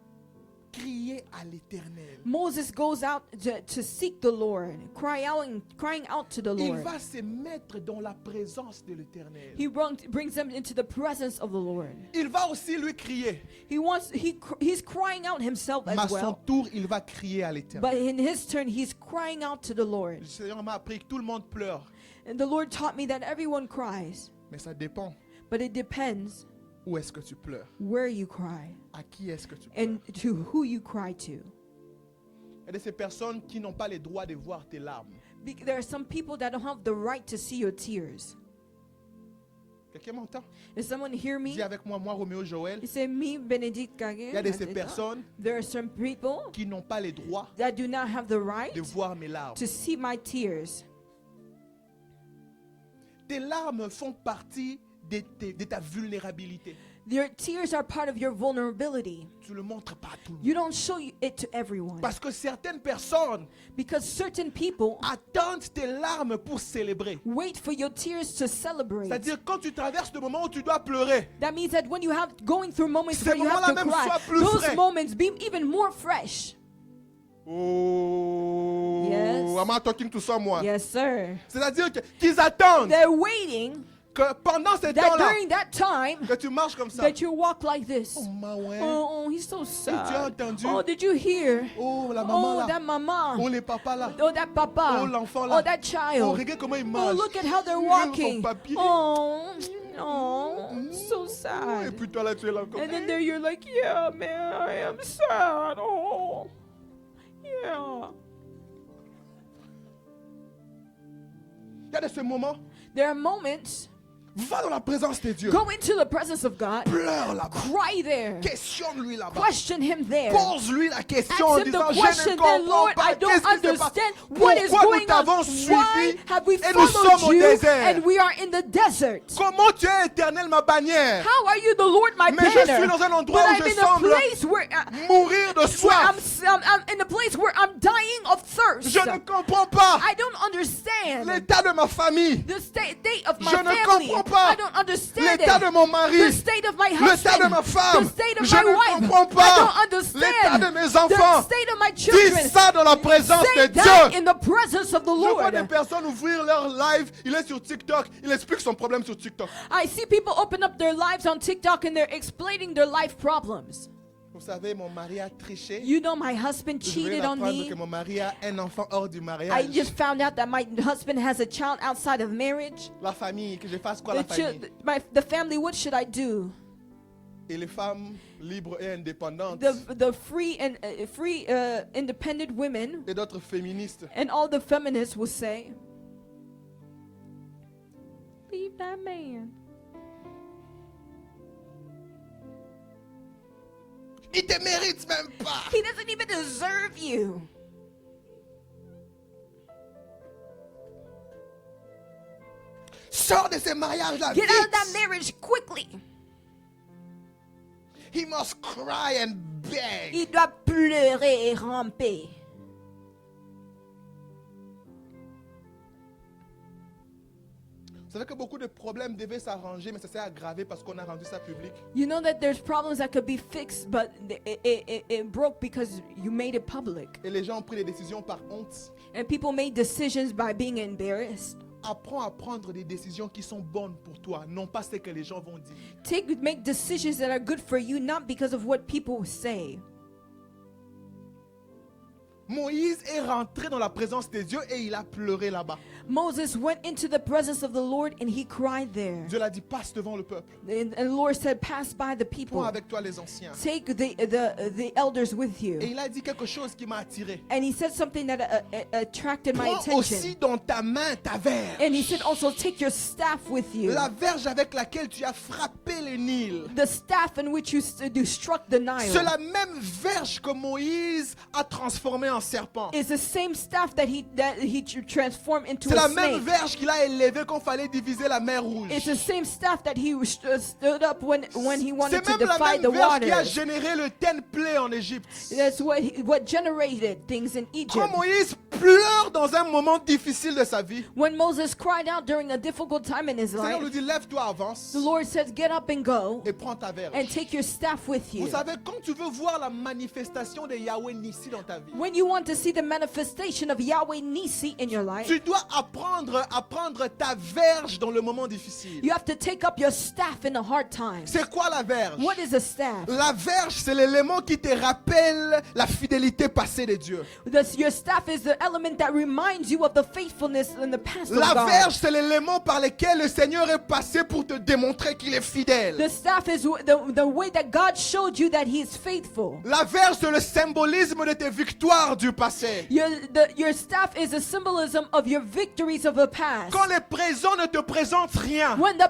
crier à l'Éternel. Moses goes out to seek the Lord, crying out to the Il Lord. va se mettre dans la présence de l'Éternel. He brings them into the presence of the Lord. Il va aussi lui crier. He's crying out himself Mais à as son well. tour, il va crier à l'Éternel. But in his turn, he's crying out to the Lord. Le Seigneur m'a appris que tout le monde pleure. And the Lord taught me that everyone cries, Mais ça dépend but it depends où est-ce que tu pleures. where you cry À qui est-ce que tu pleures. and to who you cry to. Il y a de ces personnes qui n'ont pas le droit de voir tes larmes. There are some people that don't have the right to see your tears. Quelqu'un m'entend? Does someone hear me? Dis avec moi, Roméo Joël. You say me, Benedict Kage. Il y a de ces personnes There are some people qui n'ont pas le droit that do not have the right de voir mes larmes. to see my tears. Tes larmes font partie de ta vulnérabilité. Your tears are part of your vulnerability. Tu ne le montres pas à tout le monde. You don't show it to everyone. Parce que certaines personnes Because certain people attendent tes larmes pour célébrer. wait for your tears to celebrate. C'est-à-dire quand tu traverses le moment où tu dois pleurer, That means that when you have going through moments Ces where you have to moments-là même cry, soient plus those frais. moments be even more fresh. oh, Yes. am I talking to someone? Yes, sir. C'est-à-dire qu'ils attendent They're waiting que pendant ce that temps-là, during that time que tu marches comme ça. that you walk like this. Oh, ma ouais. Oh, he's so tu as sad. entendu? Oh, did you hear? Oh, la maman Oh, là. that mama. Oh, les papas là. Oh, that papa. Oh, l'enfant là. Oh, that Oh, child. regarde comment il Oh, marche. look at how they're Regarde walking. son papier. Oh, so Et sad. puis toi là, tu es là encore. And then there you're like, yeah, man, I am sad. Oh, yeah. Il y a de ces moments, There are moments, va dans la présence de Dieu. go into the presence of God, Pleure là-bas. cry there, Questionne-lui là-bas. question Him there. Pose-lui la question en Ask him disant, the je question, ne then comprends Lord, pas. I don't Qu'est-ce qui se passe? understand what is Pourquoi nous going on. t'avons Why suivi have we et nous sommes followed au you désert? and we are in the desert? Comment tu es éternel, ma bannière? How are you the Lord, my Mais je suis banner? dans un endroit But où I'm je in a semble place where mourir de soif. I'm in a place where I'm dying of thirst. Je ne comprends pas I don't understand l'état de ma famille, the state of my Je ne family. comprends pas I don't understand l'état de it. mon mari, The state of my l'état husband. de ma femme. The state of Je my ne wife. comprends I pas don't understand l'état de mes the enfants. state of my Dis children. ça dans la présence de Say that Dieu. in the presence of the Je vois des Lord. personnes ouvrir leur live, il est sur TikTok, il explique son problème sur TikTok. I see people open up their lives on TikTok and they're explaining their life problems. Vous savez, mon mari a triché. You know, my husband Je viens cheated on d'apprendre me. que mon mari a un enfant hors du I mariage. just found out that my husband has a child outside of marriage. La famille, que je fasse quoi la The, famille? the family, what should I do? Et les femmes libres et indépendantes The free and independent women et d'autres féministes. and all the feminists will say, leave that man. Il te mérite même pas. He doesn't even deserve you. Sors de ce mariage-là Get out of that vite. marriage quickly. He must cry and beg. Il doit pleurer et ramper. Vous savez que beaucoup de problèmes devaient s'arranger, mais ça s'est aggravé parce qu'on a rendu ça public. You know that there's problems that could be fixed, but it broke because you made it public. Et les gens ont pris des décisions par honte. And people made decisions by being embarrassed. Apprends à prendre des décisions qui sont bonnes pour toi, non pas ce que les gens vont dire. Make decisions that are good for you, not because of what people say. Moïse est rentré dans la présence de Dieu et il a pleuré là-bas. Moses went into the presence of the Lord and he cried there. Dieu l'a dit, passe devant le peuple. And the Lord said, pass by the people. Prends avec toi les anciens. Take the elders with you. Et il a dit quelque chose qui m'a attiré. And he said something that attracted my Prends aussi attention. dans ta main ta verge. And he said also take your staff with you. La verge avec laquelle tu as frappé le Nil. The staff in which you struck the Nile. C'est la même verge que Moïse a transformée en en serpent. It's the same staff that he transformed into C'est a la même snake. verge qu'il a élevée quand il fallait diviser la mer Rouge. It's the same staff that he stood up when he wanted C'est to même la divide the même verge qui a waters. généré le templé en Égypte. That's what generated things in Egypt. Quand Moïse pleure dans un moment difficile de sa vie, When Moses cried out during a difficult time in his le Seigneur life, lui dit lève-toi, avance the Lord says, "Get up and go, et prends ta verge. and take your staff with Vous you." savez, quand tu veux voir la manifestation de Yahweh Nissi dans ta vie, When you want to see the manifestation of Yahweh Nisi in your life, tu dois apprendre ta verge dans le moment difficile. you have to take up your staff in a hard time. C'est quoi la verge? What is a staff? La verge, c'est l'élément qui te rappelle la fidélité passée de Dieu. Your staff is the element that reminds you of the faithfulness in the past of La God. verge, c'est l'élément par lequel le Seigneur est passé pour te démontrer qu'il est fidèle. The staff is the way that God showed you that He is faithful. La verge, c'est le symbolisme de tes victoires du passé. Your staff is a symbolism of your victories of the past. Quand le présent ne te présente rien, When the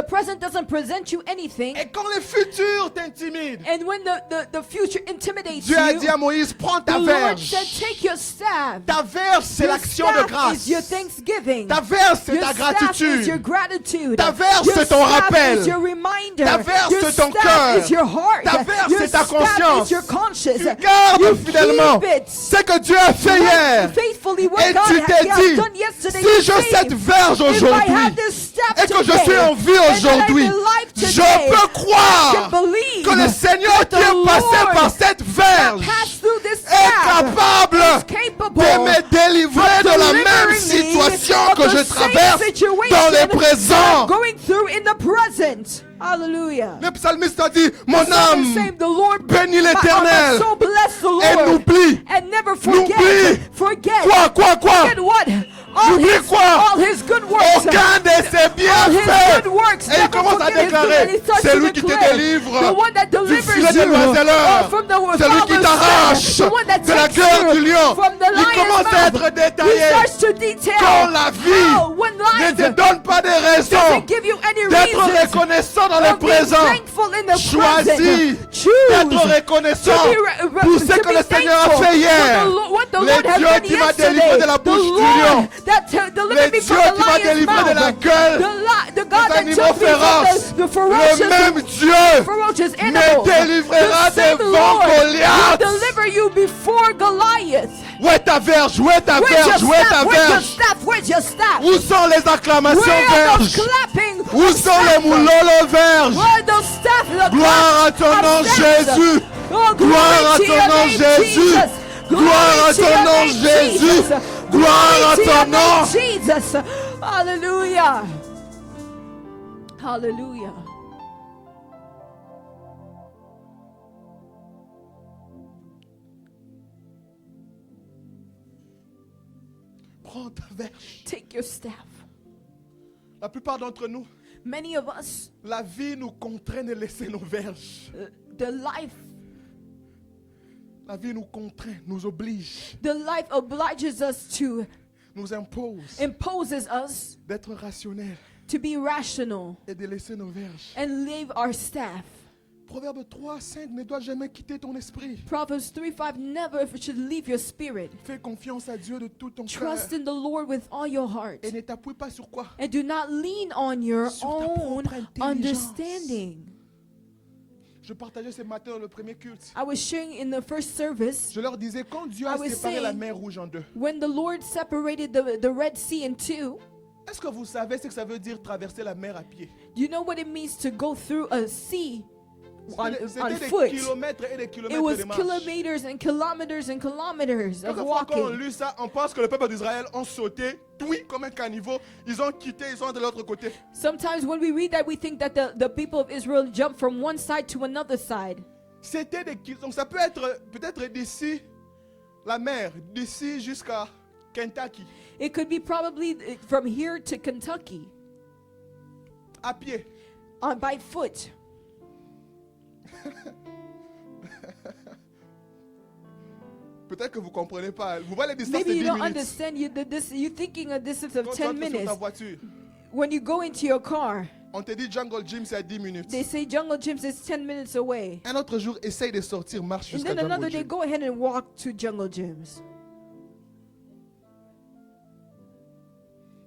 present doesn't present you anything, et quand le futur t'intimide, and when the future intimidates Dieu a you, dit à Moïse, prends the ta Lord verge. said, take your staff. Ta verge, c'est Your l'action de staff grâce. is your thanksgiving. Ta verge, c'est Your ta staff is your gratitude. gratitude. Ta verge, Your c'est ton staff rappel. is your reminder. Ta verge, Your c'est ton staff cœur. is your heart. Ta verge, Your c'est ta staff conscience. is your conscience. Tu gardes You fidèlement keep it. ce que Dieu a fait hier. Faithfully what Et God tu has t'es dit, done yesterday. si you j'ai say, cette verge if I aujourd'hui have this staff et que je today, suis en vie and that I'm aujourd'hui, alive je today, peux I croire can believe que le Seigneur that qui est the passé Lord par cette verge pass through this est staff capable is capable de me délivrer de la même delivering me situation of que the je same traverse situation dans le that présent. I'm going through in the present. Hallelujah. Le psalmiste a dit, mon The psalmist âme saying, the Lord, bénit my l'Éternel soul bless the et Lord n'oublie. and never N'oublie. forget Quoi? forget what? All N'oublie his, quoi? all his good works. Aucun de ses All his bienfaits. good works. Et il Never commence à forget his good, and déclarer, he starts c'est to lui qui te declare, délivre the one that du delivers filet des you oiseleurs, from the c'est lui qui t'arrache the one that de la takes gueule you du lion. from the Il lion's commence à être mouth. He détaillé. starts to detail Quand la vie how when ne life te donne pas de raison doesn't give you any d'être reasons reconnaissant dans le of being présent, thankful in the choisis present. d'être Choose reconnaissant to be pour ce que le Seigneur a fait hier. what the Le Lord has Dieu done qui m'a yesterday. délivré de la The bouche du Lord lion. that Le delivered me Dieu from the qui m'a lion's délivré de la mouth. gueule The God des that animaux took me féroces. from the Le ferocious, même Dieu ferocious me animals. délivrera The same devant Lord will Goliath. deliver you before Goliath. Où est ta verge? Où est ta Where's verge? your Où est ta staff? Where's your verge? staff? Where's your staff? Où sont les acclamations Where are those verges? clapping? Où sont les moulolo verges? Where are those staff? The Gloire à ton claps nom, of steps? Jésus. Oh, Gloire à glory to ton your nom, name, Jésus. Jesus. Gloire à Glory to ton your nom, name, Jésus. Jesus. Gloire à Glory to ton your name, nom. Jesus. Hallelujah. Hallelujah. Prends ta verge. Take your staff. La plupart d'entre nous, Many of us, la vie nous contraint de laisser nos verges. the life La vie nous contraint, nous oblige, obliges us to, nous impose imposes us d'être rationnels to be rational et de laisser nos verges. and leave our staff. Proverbe 3, 5 ne doit jamais quitter ton esprit. Proverbs 3:5 never should leave your spirit. Fais confiance à Dieu de tout ton cœur Trust in the Lord with all your heart. et ne t'appuie pas sur quoi? And do not lean on your Sur ta own propre intelligence. understanding. Je partageais ce matin dans le premier culte. I was sharing in the first service Je leur disais, quand Dieu a I was séparé la saying- mer Rouge en deux, when the Lord separated the Red Sea in two. est-ce que vous savez ce que ça veut dire traverser la mer à pied? Do you know what it means to go through a sea on C'était des foot? kilomètres et des It kilomètres was de marche. kilometers and kilometers and kilometers of Quelquefois, quand on walking. lit ça, on pense que le peuple d'Israël ont sauté, oui, comme un caniveau. Ils ont quitté, ils sont de l'autre côté. Sometimes when we read that, we think that the people of Israel jumped from one side to another side. C'était des kilomètres. Donc ça peut être peut-être d'ici la mer, d'ici jusqu'à Kentucky, It could be probably from here to Kentucky à pied. by foot. Peut-être que vous ne comprenez pas. Vous voyez les distances de Maybe 10 you don't minutes. understand. You're thinking a distance of Quand tu 10 entres sur ta minutes. voiture, When you go into your car, On te dit Jungle Gym, c'est à 10 minutes. They say jungle gyms is 10 minutes away. Un autre jour, essaye de sortir, marche And jusqu'à then another Jungle day, Gym. go ahead and walk to jungle gyms.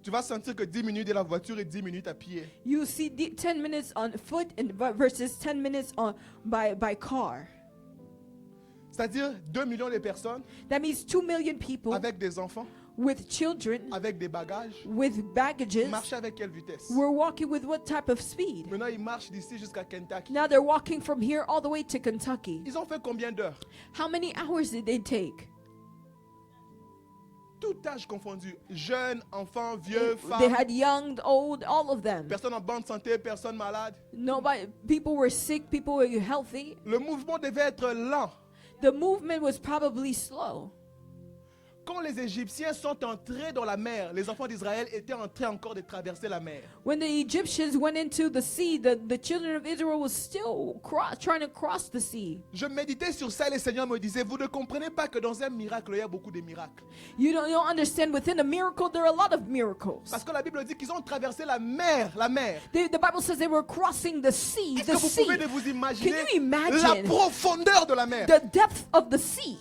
Tu vas sentir que 10 minutes de la voiture et 10 minutes à pied. You see 10 minutes on foot and versus 10 minutes on by car. C'est-à-dire 2 millions de personnes That means 2 million people avec des enfants, with children, avec des bagages, with baggages, marcher avec quelle vitesse? were walking with what type of speed? Maintenant, ils marchent d'ici jusqu'à Kentucky. Now they're walking from here all the way to Kentucky. Ils ont fait combien d'heures? How many hours did they take? Tout âge confondu. Jeunes, enfants, vieux, They femmes. had young, old, all of them. Personnes en bonne santé, personnes malades. Nobody, people were sick, people were healthy. Le mouvement devait être lent. The movement was probably slow. Quand les Égyptiens sont entrés dans la mer, les enfants d'Israël étaient en train encore de traverser la mer. When the Egyptians went into the sea, the children of Israel was still trying to cross the sea. Je méditais sur ça et le Seigneur me disait, vous ne comprenez pas que dans un miracle, il y a beaucoup de miracles. You don't understand, within a miracle, there are a lot of miracles. Parce que la Bible dit qu'ils ont traversé la mer, la mer. The Bible says they were crossing the sea, Est-ce the que vous sea. pouvez vous imaginer Can you la imagine profondeur de la mer? the depth of the sea?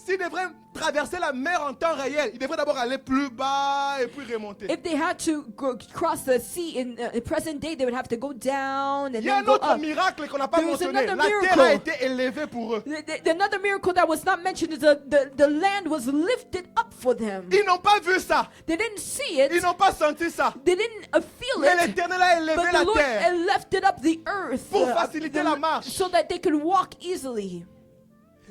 S'ils devraient traverser la mer en temps réel, ils devraient d'abord aller plus bas et puis remonter. If they had to cross the sea in present day, they would have to go down and Il y a then un go autre up. miracle qu'on n'a pas There was mentionné. another La terre miracle. a été élevée pour eux. Another miracle that was not mentioned is the land was lifted up for them. Ils n'ont pas vu ça. They didn't see it. Ils n'ont pas senti ça. They didn't feel Mais it. l'Éternel a élevé But la the Lord terre. lifted up the earth Pour faciliter la marche. so that they could walk easily.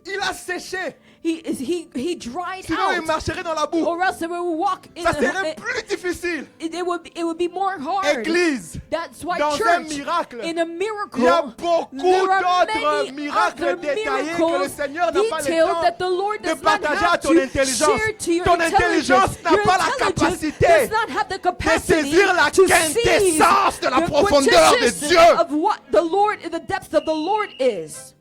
Il a séché. He dried Sinon, ils out, marcheraient dans la boue. or else they would walk in Ça serait plus difficile. it would be more hard. Église, That's why dans un church, miracle, in a il miracle, y a beaucoup there are d'autres many miracles other détaillés que le miracles Seigneur n'a pas le detailed temps that the Lord de does not partager à have ton to intelligence. share to your Ton intelligence n'a Your pas la intelligence capacité does not have the de capacity saisir la to quintessence seize de la the profondeur de quintessence Dieu. of what the Lord, the depth of the Lord is.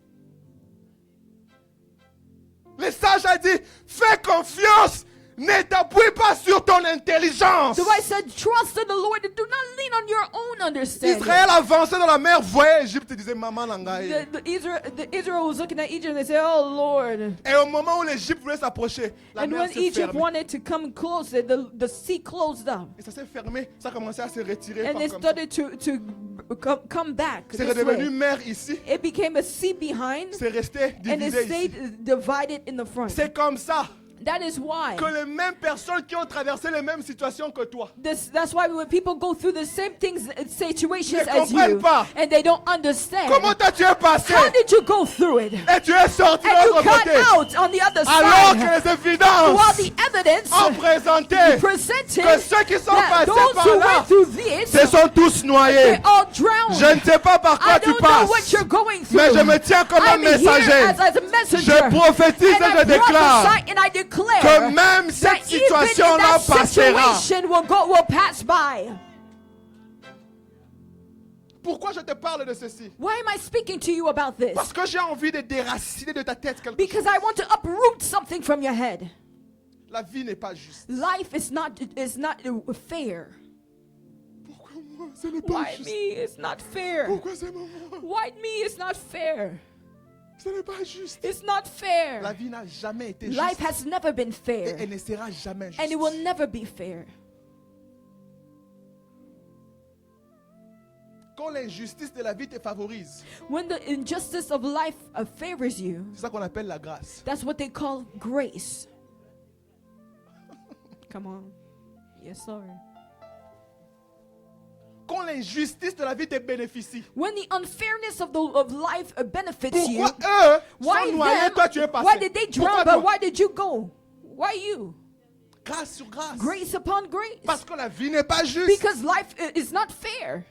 Le sage a dit, fais confiance, ne t'appuie pas sur ton intelligence. The wise said, trust in the Lord and do not lean on your own understanding. Israël avançait dans la mer, voyait Égypte et disait, maman langaï. The Israel was looking at Egypt and they said, oh Lord. Et au moment où l'Égypte voulait s'approcher, la And mer when s'est Egypt fermée. wanted to come closer, the sea closed up. Et ça s'est fermé, ça a commencé à se retirer. And par it comme ça. started to come back. C'est This redevenu way. mer ici, It became a sea behind c'est resté and it divisé ici. stayed divided in the front. C'est comme ça That is why. que les mêmes personnes qui ont traversé les mêmes situations que toi That's why when people go through the same things, situations ne as comprennent you, pas. and they don't understand, Comment tu es passé how did you go through it? et tu es sorti de And you l'autre got côté out on the other alors side, que les while évidences the evidence ont présenté presented que ceux qui sont that passés those par who là went through this, se sont tous noyés. they all drowned. Je ne sais pas par quoi I tu don't know what passes, you're going through. mais je me tiens comme un I'm here messager. as a messenger. Je prophétise And et je I déclare prophesy and I declare que même cette that even in situation-là that passera. situation will pass by. Pourquoi je te parle de ceci? Why am I speaking to you about this? Parce que j'ai envie de déraciner de ta tête quelque chose. Because I want to uproot something from your head. La vie n'est pas juste. Life is not fair. Pourquoi moi? Ce n'est pas Why juste. me? It's not fair. Pourquoi c'est moi? Why me? It's not fair. Ce n'est pas juste. It's not La fair. vie n'a jamais été Life juste. has never been Et fair. elle ne sera jamais juste. And it will never be fair. Quand l'injustice de la vie te favorise, When the injustice of life favors you, c'est ça qu'on appelle la grâce. that's what they call grace. Come on. Yes, sir. Quand l'injustice de la vie te bénéficie, When the unfairness of life benefits you, pourquoi eux why sont noyés, them? toi tu es passé? Why did they drown, Pourquoi but toi? why did you go? Why you? Grâce sur grâce. Grace upon grace. Parce que la vie n'est pas juste. Because life is not fair.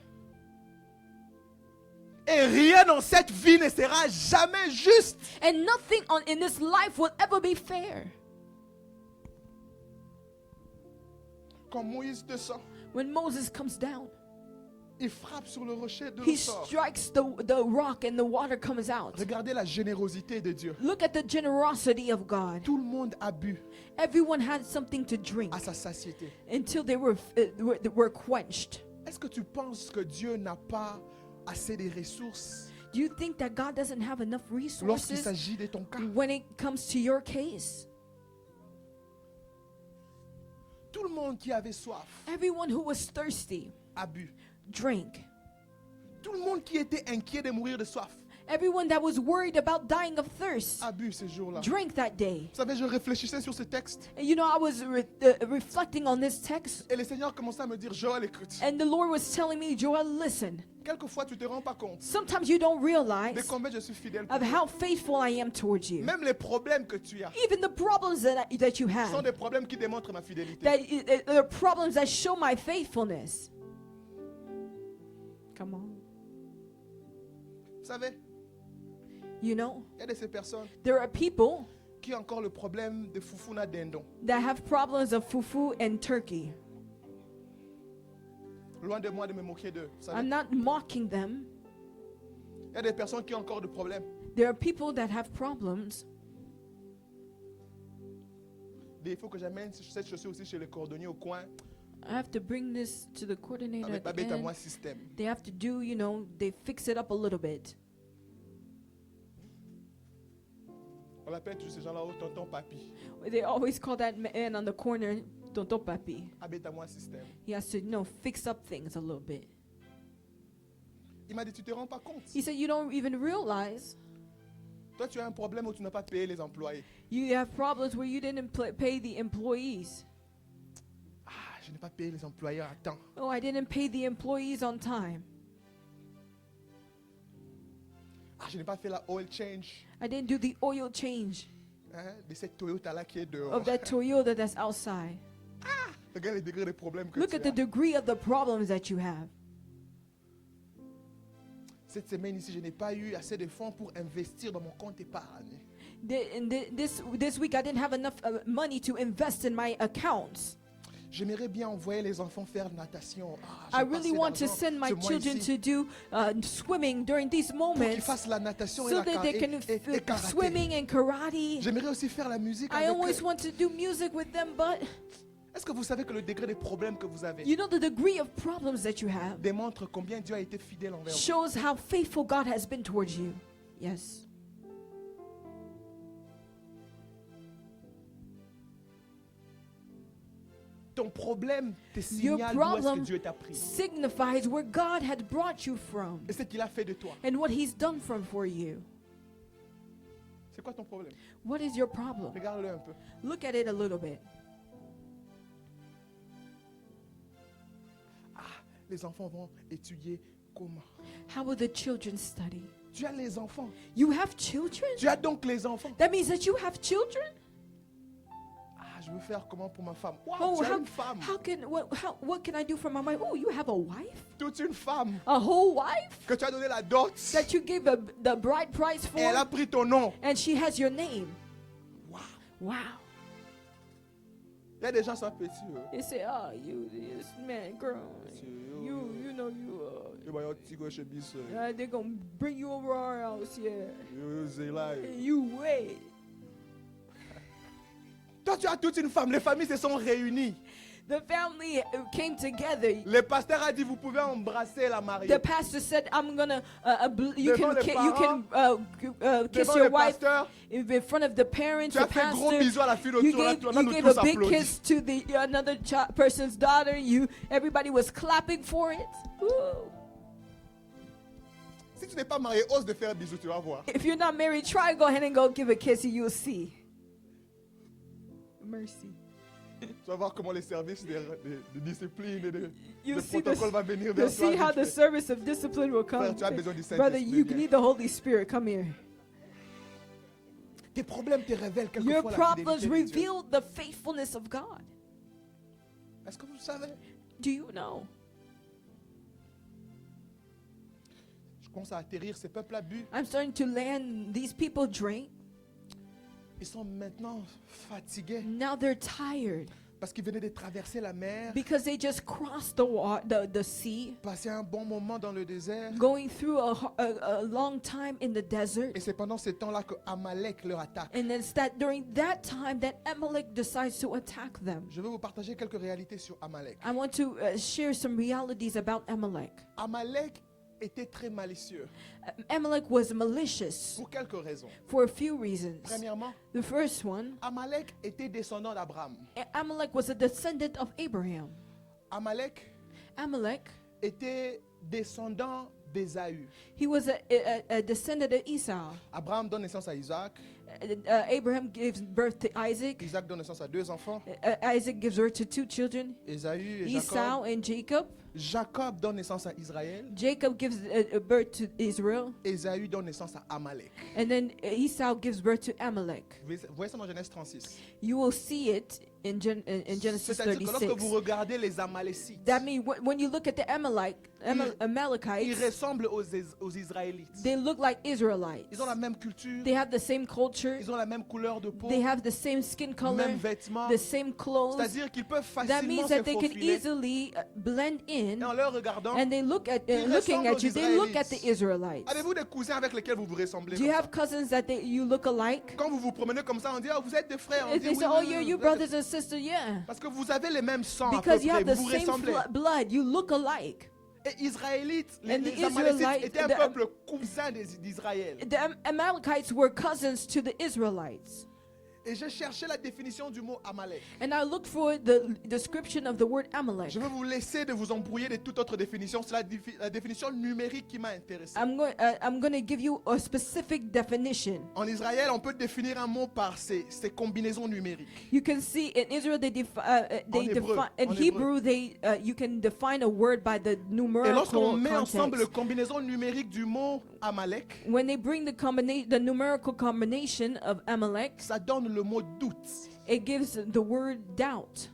Et rien dans cette vie ne sera jamais juste. And nothing in this life will ever be fair. Quand Moïse descend, When Moses comes down, Il frappe sur le rocher de He l'eau sort. strikes the rock and the water comes out. Regardez la générosité de Dieu. Look at the generosity of God. Tout le monde a bu Everyone had something to drink à sa satiété. until they were quenched. Est-ce que tu penses que Dieu n'a pas assez de ressources Do you think that God doesn't have enough lorsqu'il resources s'agit de ton cas? when it comes to your case? Tout le monde qui avait soif Everyone who was thirsty a bu. drank. Tout le monde qui était inquiet de mourir de soif Everyone that was worried about dying of thirst a bu ces jours-là. drank that day. Vous savez, je réfléchissais sur ce texte And you know, I was reflecting on this text, et le Seigneur commençait à me dire, Joël, écoute, and the Lord was telling me, Joel, listen. quelquefois tu te rends pas compte Sometimes you don't de realize combien je suis fidèle pour of toi. how faithful I am towards you. Même les problèmes que tu as Even the problems that you sont have, des problèmes qui démontrent ma fidélité. that are problems that show my faithfulness. Come on. Vous savez, You know, il y a de ces personnes there are people qui ont encore le problème de foufouna dindon. that have problems of fufu and turkey. Loin de moi de me moquer d'eux. Vous savez, I'm not mocking them. il y a des personnes qui ont encore des problèmes. There are people that have problems. Il faut que j'amène cette chaussure aussi chez le cordonnier au coin. I have to bring this to the coordinator Avec at the Babette à moi end. système. They have to do, you know, they fix it up a little bit. On l'appelle tous ces gens-là, oh, tonton papi. They always call that man on the corner Tonto Papi. Habite à moi système. He has to, you know, fix up things a little bit. Il m'a dit, tu te rends pas compte. He said, you don't even realize Toi, tu as un problème où tu n'as pas payé les employés. you have problems where you didn't pay the employees. Ah, je n'ai pas payé les employés à temps. Oh, I didn't pay the employees on time. Ah, je n'ai pas fait la oil change I didn't do the oil change de cette Toyota-là qui est dehors. of that Toyota that's outside. Regarde les degrés de problèmes que Look tu at the as. degree of the problems that you have. Cette semaine ici, je n'ai pas eu assez de fonds pour investir dans mon compte épargne. This week I didn't have enough money to invest in my accounts. J'aimerais bien envoyer les enfants faire natation. Ah, I j'ai really passé want to d'argent send my ce mois children ici to do swimming during these pour qu'ils moments fassent la natation et so la that they can et karaté. swimming and karate. J'aimerais aussi faire la musique I avec always eux. want to do music with them, but Est-ce que vous savez que le degré de problèmes que vous avez you know the degree of problems that you have démontre combien Dieu a été fidèle envers vous? shows how faithful God has been towards you. Yes. Ton problème te Your signale d'où est-ce que problem Dieu t'a pris. signifies where God had brought you from Et ce qu'il a fait de toi. and what He's done for you. C'est quoi ton problème? What is your problem? Regarde-le un peu. Look at it a little bit. Ah, les enfants vont étudier comment? How will the children study? Tu as les enfants. You have children? Tu as donc les enfants. That means that you have children? Ah, je veux faire comment pour ma femme? Wow, Oh, tu as une femme. what can I do for my wife? Oh, you have a wife? Toute une femme A whole wife? que tu as donné la dot. That you gave the bride price for? Et elle a pris ton nom. And she has your name. Wow. Wow. Il y a des gens qui sont petits. They say, oh, you, this man, girl, you know, they're gonna bring you over our house, yeah. You wait. Toi, tu as toute une femme. Les familles se sont réunies. The family came together. Le pasteur a dit, vous pouvez embrasser la mariée. The pastor said, I'm gonna, you Devant can, les you can kiss Devant your le wife pasteur, in front of the parents, tu the as fait gros pastor. bisous à la fille You autour. Là, gave, on a you nous gave tous a big applaudi. kiss to the another person's daughter. Everybody was clapping for it. Woo. Si tu n'es pas marié, ose de faire un bisou, tu vas voir. If you're not married, try go ahead and go give a kiss and you'll see. Mercy. Tu vas voir comment les services de discipline et de You'll see protocole va venir you'll vers toi. see how the service of discipline will Frère, come. tu as besoin du Brother, Saint-Esprit. you viens. need the Holy Spirit. Come here. Tes problèmes te révèlent Your quelquefois la problems fidélité de Dieu. reveal the faithfulness of God. Est-ce que vous savez? Do you know? Je commence à atterrir. Ces peuples à but, I'm starting to land. These people drink. ils sont maintenant fatigués. Now they're tired. Parce qu'ils venaient de traverser la mer, because they just crossed the sea, passer un bon moment dans le désert. going through a long time in the desert. Et c'est pendant ce temps-là que Amalek leur attaque. And it's that during that time that Amalek decides to attack them. Je vais vous partager quelques réalités sur Amalek. I want to share some realities about Amalek. Amalek était très malicieux Amalek was malicious pour quelques raisons. for a few reasons. Premièrement, The first one, Amalek était descendant d'Abraham. Amalek was a descendant of Abraham. Amalek Amalek, était descendant d'Ésaü. he was a descendant of Esau. Abraham donne naissance à Isaac. Abraham gives birth to Isaac. Isaac donne naissance à 2 enfants, Isaac gives birth to 2 children, Ésaü et Esau Jacob. and Jacob. Jacob donne naissance à Israël. Jacob gives birth to Israel. Ésaü donne naissance à Amalek. And then Esau gives birth to Amalek. Vous voyez ça dans Genèse 36. You will see it in Genesis C'est-à-dire que lorsque 36. vous regardez les Amalécites, That means when you look at the Amalekites, ils ressemblent aux Israélites. they look like Israelites. Ils ont la même culture, They have the same culture. ils ont la même couleur de peau, They have the same skin color, même vêtements. the same clothes. C'est-à-dire qu'ils peuvent That facilement means se that they can faufiler. easily blend Et in, en leur regardant, and they look at Ils looking ressemblent at you. aux They look at Israélites. the Israelites. avez-vous des cousins avec lesquels vous vous ressemblez Do you comme ça? have cousins that you look alike? Quand vous vous promenez comme ça, on dit, oh, vous êtes des frères. On If dit, they oui, say, oui, "Oh, oui, you're oui, you vous êtes des- brothers and sisters," yeah, Parce que vous avez les mêmes sangs à peu because you près, have the vous vous same ressemblez. blood. You look alike. Et Israélites, And the les Amalécites Israelites, étaient un peuple cousin d'Israël. The Amalekites were cousins to the Israelites. Et j'ai cherché la définition du mot Amalek. And I looked for the description of the word Amalek. Je vais vous laisser de vous embrouiller de toute autre définition. C'est la définition numérique qui m'a intéressé. I'm going to give you a specific definition. En Israël, on peut définir un mot par ses combinaisons numériques. You can see in Israel they hébreu, define in en Hebrew you can define a word by the Et lorsqu'on numerical met ensemble la context. combinaison numérique du mot Amalek, When they bring the numerical combination of Amalek, ça donne le mot doute. it gives the word doubt.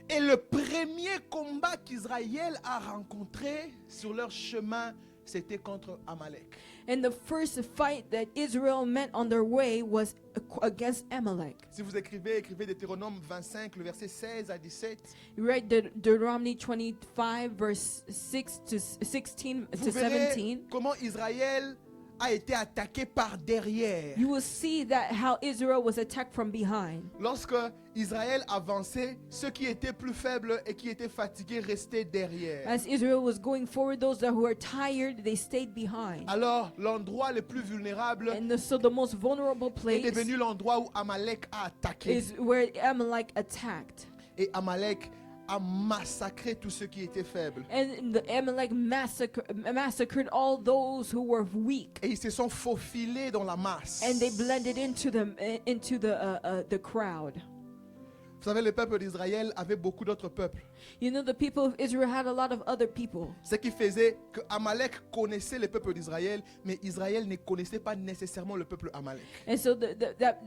Et le premier combat qu'Israël a rencontré sur leur chemin, c'était contre Amalek. And the first fight that Israel met on their way was against Amalek. Si vous écrivez Deutéronome 25, le verset 16 à 17, You read Deuteronomy 25, verse 16 to vous verrez 17. comment Israël a été attaqué par derrière. You will see that how Israel was attacked from behind. Lorsque Israël avançait, ceux qui étaient plus faibles et qui étaient fatigués restaient derrière. As Israel was going forward, those that were tired, they stayed behind. Alors, l'endroit le plus vulnérable And so the most vulnerable est place devenu l'endroit où Amalek a attaqué. is where Amalek attacked. Et Amalek a massacré tous ceux qui étaient faibles. And the Amalek massacred all those who were weak. Et ils se sont faufilés dans la masse. And they blended into the crowd. Vous savez, le peuple d'Israël avait beaucoup d'autres peuples. You know, the people of Israel had a lot of other people. Ce qui faisait que Amalek connaissait le peuple d'Israël, mais Israël ne connaissait pas nécessairement le peuple Amalek. And so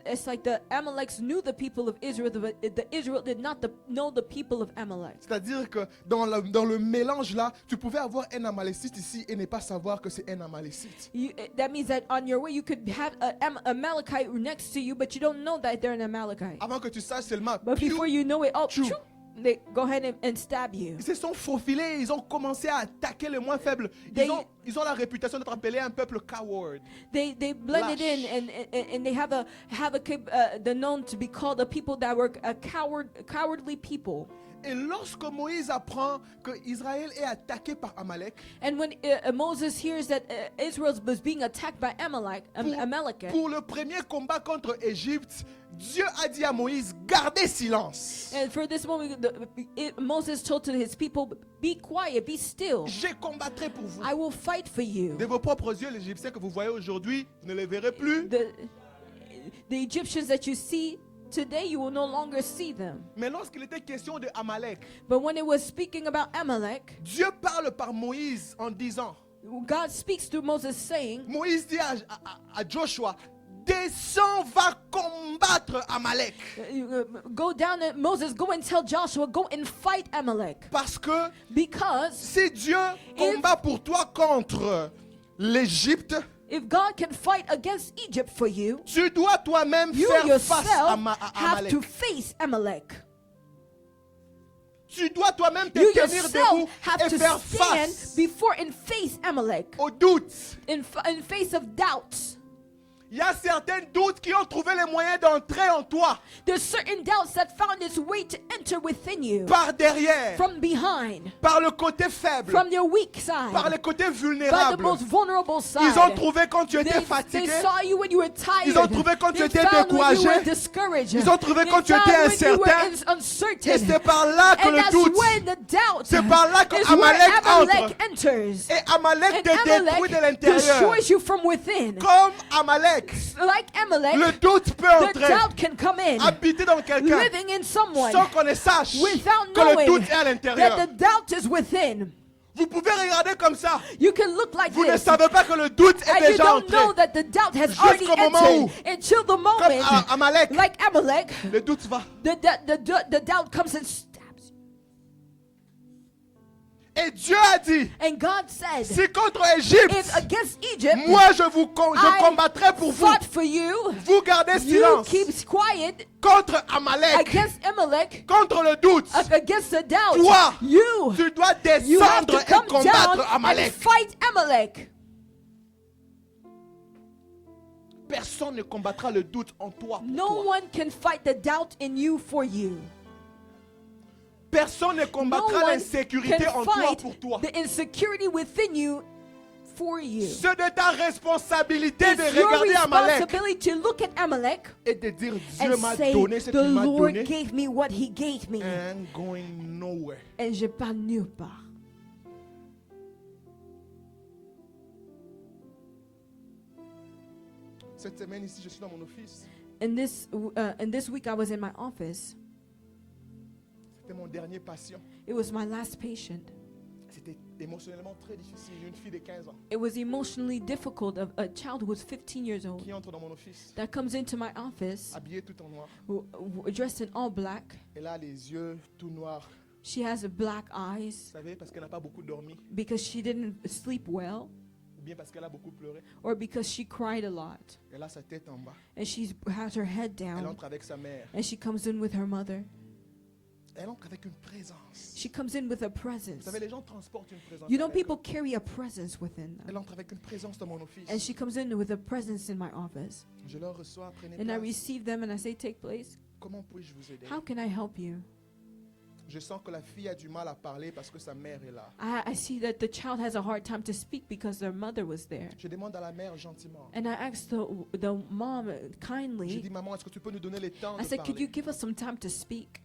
it's like the Amaleks knew the people of Israel, but the Israel did not know the people of Amalek. C'est-à-dire que dans le mélange là, tu pouvais avoir un Amalécite ici et ne pas savoir que c'est un Amalécite. That means that on your way you could have a Amalekite next to you, but you don't know that they're an Amalekite. Avant que tu saches seulement, But before you know it, oh, Chou. choo, they go ahead and stab you. ils se sont faufilés, ils ont commencé à attaquer les moins faibles. Ils ont la réputation d'être appelés un peuple coward. They blended in and they have they're known to be called a people that were cowardly people. Et lorsque Moïse apprend que Israël est attaqué par Amalek, And when Moses hears that Israel was being attacked by Amalek, pour le premier combat contre Égypte, Dieu a dit à Moïse, gardez silence. and for this moment, Moses told to his people, "Be quiet, be still. Je combattrai pour vous. I will fight for you." De vos propres yeux, les Égyptiens que vous voyez aujourd'hui, vous ne les verrez plus. The Egyptians that you see today, you will no longer see them. Mais lorsqu'il était question de Amalek, But when it was speaking about Amalek, Dieu parle par Moïse en disant, God speaks through Moses saying, Moïse dit à Joshua, descends, va combattre Amalek. Go down, Moses, go and tell Joshua, go and fight Amalek. Parce que Because si Dieu combat pour toi contre l'Égypte, If God can fight against Egypt for you, tu dois toi-même you faire face à yourself have Amalek. to face Amalek. Tu dois toi-même te You tenir debout yourself have et to faire stand face before and face Amalek aux doutes. in face of doubts. Il y a certains doutes qui ont trouvé les moyens d'entrer en toi There's certain doubts that found its way to enter within you par derrière, from behind, par le côté faible, from your weak par side, le côté by the vulnérable. most vulnerable side. Ils ont trouvé quand tu étais They fatigué. saw you when you were tired. Ils ont trouvé quand tu They étais found when you découragé. were discouraged. Ils ont trouvé They quand tu found étais when you were incertain. uncertain. Et c'est par là que And le that's doute, when the doubt c'est par là que is where Amalek Amalek entre. enters. Et Amalek And te détruit de Amalek l'intérieur. destroys you from within. Comme Amalek, Like Amalek, le doute peut the entrer, doubt can come in, habiter dans quelqu'un, living in someone sans qu'on ne sache without que le knowing doute est à that l'intérieur. the doubt is within. Vous pouvez regarder comme ça. You can look like Vous ne this, savez pas que le doute est and you déjà don't entré. know that the doubt has already Jusqu'au moment entered until the Comme moment, Amalek, like Amalek, le doute va. the doubt comes and stabs you. Et Dieu a dit, And God said, si contre Égypte, if against Egypt moi je combattrai pour vous. fought for you, Vous gardez you silence keep quiet contre Amalek, against Amalek, contre le doute. against the doubt. Toi, You Tu dois have descendre to come et combattre down and Amalek. fight Amalek. Personne ne combattra le doute en toi. Pour No toi. one can fight the doubt in you for you. Personne ne No combattra one l'insécurité can en toi fight pour toi. the insecurity within you for you. C'est de ta responsabilité de It's your regarder Amalek responsibility to look at Amalek et de dire Dieu and m'a say, donné ce the qu'il m'a Lord donné. gave me what he gave me. And going nowhere. Et je pars nulle part. Cette semaine ici, je suis dans mon office. And this week I was in my office. C'était mon dernier patient. It was my last patient. C'était émotionnellement très difficile. Une fille de 15 ans It was emotionally difficult of a child who was 15 years old qui entre dans mon office, that comes into my office habillée tout en noir. dressed in all black. Elle a les yeux tout noirs. She has black Vous eyes savez, parce qu'elle n'a pas beaucoup dormi, because she didn't sleep well ou bien parce qu'elle a beaucoup pleuré. or because she cried a lot. Elle a sa tête en bas. And she has her head Elle down entre avec sa mère. and she comes in with her mother. Elle entre avec une présence. She comes in with a Vous presence. savez, les gens transportent une présence. You know, avec eux. people carry a presence within Elle them. entre avec une présence dans mon office. And she comes in with a presence in my office. Je leur reçois, prenez And I place. receive them and I say, take place. Comment puis-je vous aider? How can I help you? Je sens que la fille a du mal à parler parce que sa mère est là. I see that the child has a hard time to speak because their mother was there. Je demande à la mère gentiment. And I asked the mom Je kindly, dis, maman, est-ce que tu peux nous donner le temps I de said, could you parler? give us some time to speak?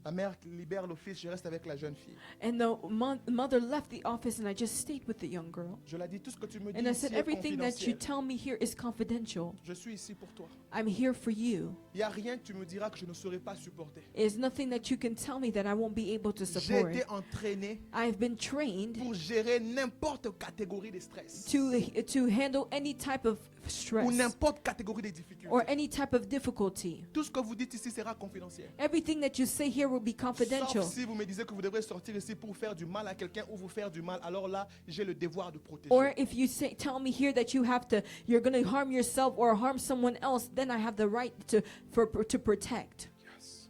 La mère libère l'office, je reste avec la jeune fille. And the mother left the office and I just stayed with the young girl. Je lui ai dit, tout ce que tu me dis And I ici said, est everything that you confidentiel. tell me here is confidential. Je suis ici pour toi. I'm here for you. Il n'y a rien que tu me diras que je ne saurais pas supporter. There's nothing that you can tell me that I won't be able to J'ai support. été entraîné I've been trained pour gérer n'importe catégorie de stress to handle any type of ou stress n'importe catégorie de difficulté. or any type of difficulty. Tout ce que vous dites ici sera confidentiel. Everything that you say here will be confidential. Sauf si vous me disiez que vous devrez sortir ici pour faire du mal à quelqu'un ou vous faire du mal, alors là, j'ai le devoir de protéger. Or if you tell me here that you're going to harm yourself or harm someone else, then I have the right to protect. Yes.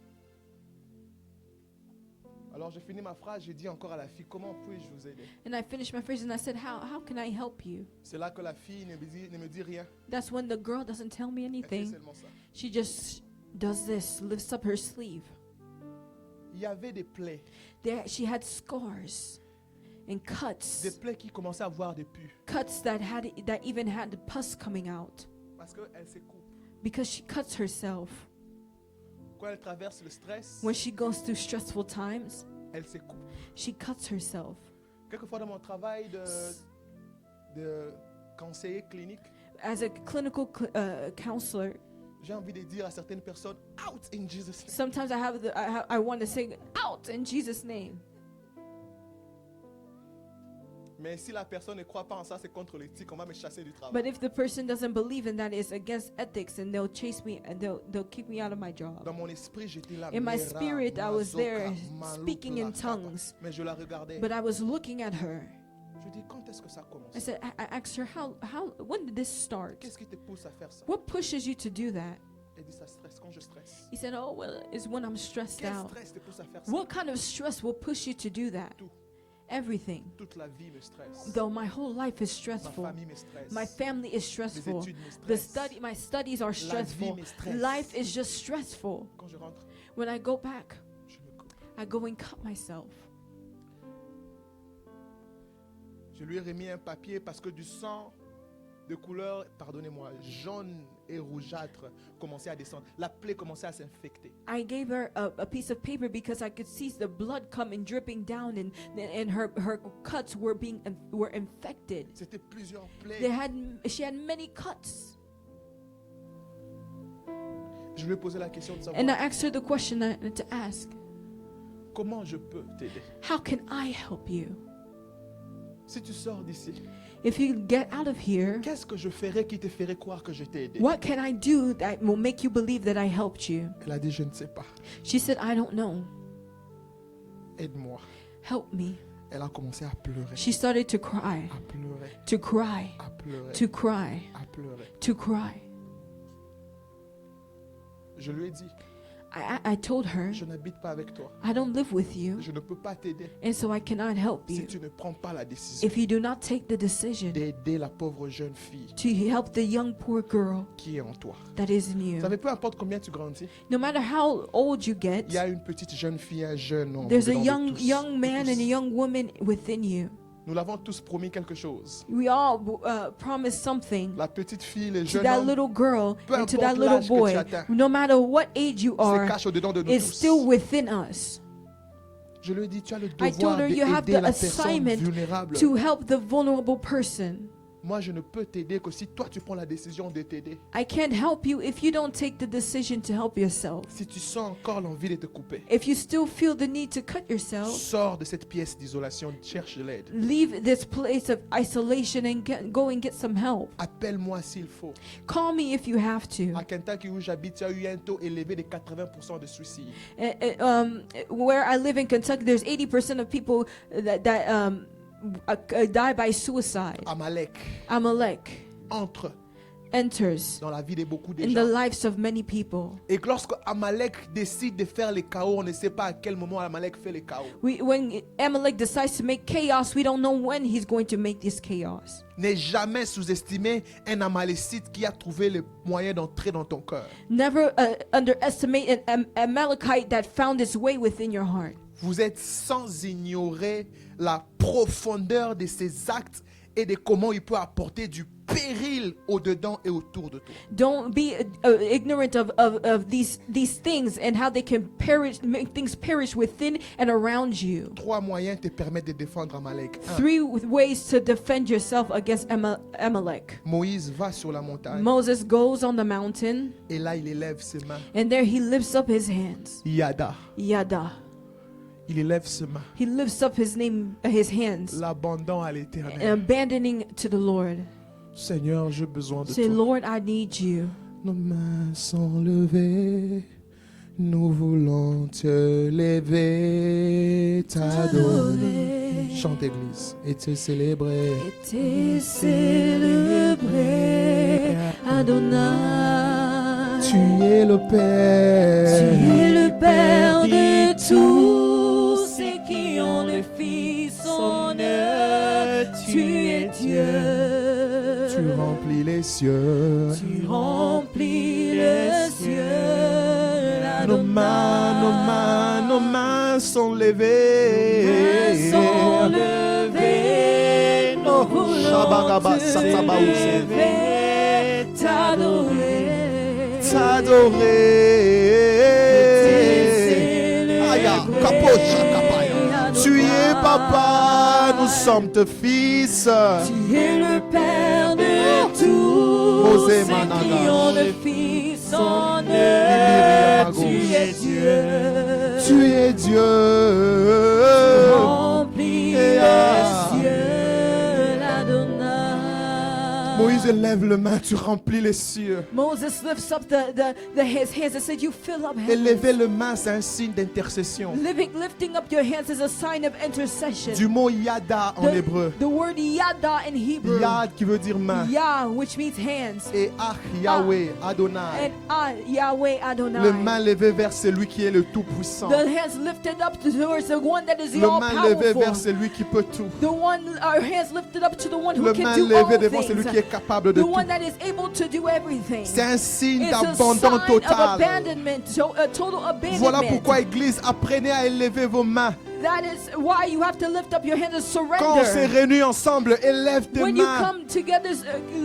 Alors j'ai fini ma phrase, j'ai dit encore à la fille, comment puis-je vous aider? And I finished my phrase and I said, how can I help you? C'est là que la fille ne me dit rien. That's when the girl doesn't tell me Elle fait anything. seulement ça. She just does this, lifts up her sleeve. Il y avait des plaies, She had scars and cuts. des plaies qui commençaient à avoir des pus. Cuts that even had pus coming out Parce qu'elle se coupe. because she cuts herself. Quand elle traverse le stress, When she goes through stressful times, elle se coupe. she cuts herself. Quelquefois dans mon travail de conseiller clinique, As a clinical counselor, j'ai envie de dire à certaines personnes, out in Jesus' name. sometimes I want to say out in Jesus' name. Mais si la personne ne croit pas en ça, c'est contre l'éthique, on va me chasser du travail. But if the person doesn't believe in that, it's against ethics, and they'll chase me and they'll kick me out of my job. Dans mon esprit, j'étais là. In my Mera, spirit, I was there Mazoka, Maluku, speaking in Lakata. tongues, Mais je la regardais. but I was looking at her, Je dis, quand est-ce que ça commence? I asked her, when did this start? Qu'est-ce qui te pousse à faire ça? What pushes you to do that? Elle dit, ça stresse quand je stresse. He said, oh, well, it's when I'm stressed Quel out. stress te pousse à faire ça? What kind of stress will push you to do that? Tout. Everything. Toute la vie me stresse. Though my whole life is Ma stressful. famille me stresse. My family is Les stressful. études me stressent. My studies are stressful. me stresse. Life is just stressful. Quand je rentre, When I go back, je me coupe. I go and cut myself. Je lui ai remis un papier parce que du sang de couleur, pardonnez-moi, jaune et rougeâtre commençait à descendre. La plaie commençait à s'infecter. I gave her a piece of paper because I could see the blood coming dripping down, and her cuts were infected. C'était plusieurs plaies. She had many cuts. Je lui ai posé la question de And I savoir asked her the question to ask, comment je peux t'aider. how can I help you? Si tu sors d'ici, If you get out of here, qu'est-ce que je ferais qui te ferait croire que je t'ai aidé? what can I do that will make you believe that I helped you? Elle a dit, je ne sais pas. She said, I don't know. Aide-moi. Help me. Elle a commencé à pleurer. She started to cry, À pleurer. to cry, À pleurer. to cry, À pleurer. to cry. Je lui ai dit, I told her, je n'habite pas avec toi. I don't live with you, Je ne peux pas t'aider and so I cannot help si you tu ne prends pas la décision if you do not take the decision d'aider la pauvre jeune fille to help the young poor girl qui est en toi. that is in Vous you. savez, peu importe combien tu grandis, No matter how old you get, il y a une petite jeune fille, un jeune homme. there's a dedans de tous. young man Tous. and a young woman within you. Nous l'avons tous promis quelque chose. We all promise something La petite fille, le to jeune that homme, little girl peu and to importe that little l'âge que boy. tu atteins, No matter what age you se are, cache au-dedans de nous is tous. still within us. Je lui ai dit, tu as le I told devoir her you have d'aider the la personne assignment vulnérable. to help the vulnerable person. Moi, je ne peux t'aider que si toi, tu prends la décision de t'aider. I can't help you if you don't take the decision to help yourself. Si tu sens encore l'envie de te couper, If you still feel the need to cut yourself, sors de cette pièce d'isolation, cherche de l'aide. leave this place of isolation and go and get some help. Appelle-moi s'il faut. Call me if you have to. À Kentucky où j'habite, il y a eu un taux élevé de 80% de suicides. Where I live in Kentucky, there's 80% of people that die by suicide. Amalek Amalek entre enters dans la vie de beaucoup de in the gens. lives of many people. Et lorsque Amalek décide de faire le chaos, on ne sait pas à quel moment Amalek fait le chaos. When Amalek decides to make chaos, we don't know when he's going to make this chaos. N'aie jamais sous-estimé un Amalécite qui a trouvé le moyen d'entrer dans ton cœur. Never underestimate an Amalekite that found its way within your heart. Vous êtes sans ignorer la profondeur de ses actes et de comment il peut apporter du péril au-dedans et autour de toi. Don't be ignorant of these things and how they can make things perish within and around you. 3 moyens te permettent de défendre Amalek. 3 ways to defend yourself against Amalek. Moïse va sur la montagne Moses goes on the mountain, et là il élève ses mains. and there he lifts up his hands. Yada. Yada. Il élève ses mains. He lifts up his hands, L'abandon à and l'Éternel. abandoning to the Lord. Seigneur, j'ai besoin de Say, toi. Lord, I need you. Nos mains sont levées. Nous voulons te lever, t'adorer. Chante église et te célébrer. Et te célébrer, Adonai. Tu es le Père. Tu es le Père de tous ceux qui ont le Fils en eux. Tu es Dieu. Tu remplis les cieux. Tu remplis les cieux. Nos mains sont levées. Sont levées. Nous voulons te lever, t'adorer. Aya, kapocha, kapaya. Tu es papa, nous sommes tes fils. Tu es le Père de tous ceux qui ont le Fils en eux. Tu es Dieu. Tu es Dieu. Remplis les cieux, l'Adonai. Moïse élèves les mains, tu remplis les cieux. Moses lifts up his hands and said, you fill up heaven. Élever les mains, c'est un signe d'intercession. Lifting up your hands is a sign of intercession. Du mot yada en hébreu. The word yada in Hebrew. Yad qui veut dire main. Yah, which means hands. Et ach, Yahweh, Adonai. And Yahweh Adonai. Les mains levées vers celui qui est le Tout-Puissant. The hands lifted up towards the one that is the Les mains levées vers all-powerful. celui qui peut tout. Our hands lifted up to the one who Les can mains do all levées devant celui things. qui est capable de The tout. one that is able to do everything. C'est un signe It's a d'abandon sign of total. abandonment, a total abandonment. Voilà pourquoi, Église, apprenez à élever vos mains. That is why you have to lift up your hands and Quand on s'est surrender. réunis ensemble, élève tes When you mains. come together,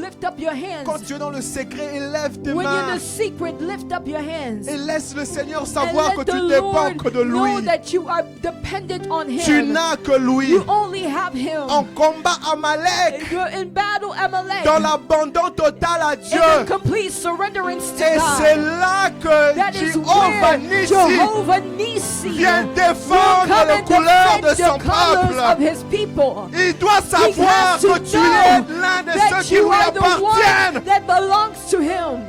lift up your Quand hands. tu es dans le secret, élève tes When you're in mains. the secret, lift up your hands. Et laisse le Seigneur And savoir que let tu the dépends Lord que de know lui. that you are dependent on Tu Him. n'as que lui. You only have Him. En combat Amalek, You're in battle, Amalek. dans l'abandon total à Dieu. In the complete surrenderance to Et c'est God. là que That is Jéhovah where Nissi Jehovah Nissi vient will défendre come les and couleurs de defend son the colors of peuple. His people. Il doit savoir has to que tu es know l'un de that ceux qui you lui are the appartiennent. one that belongs to Him.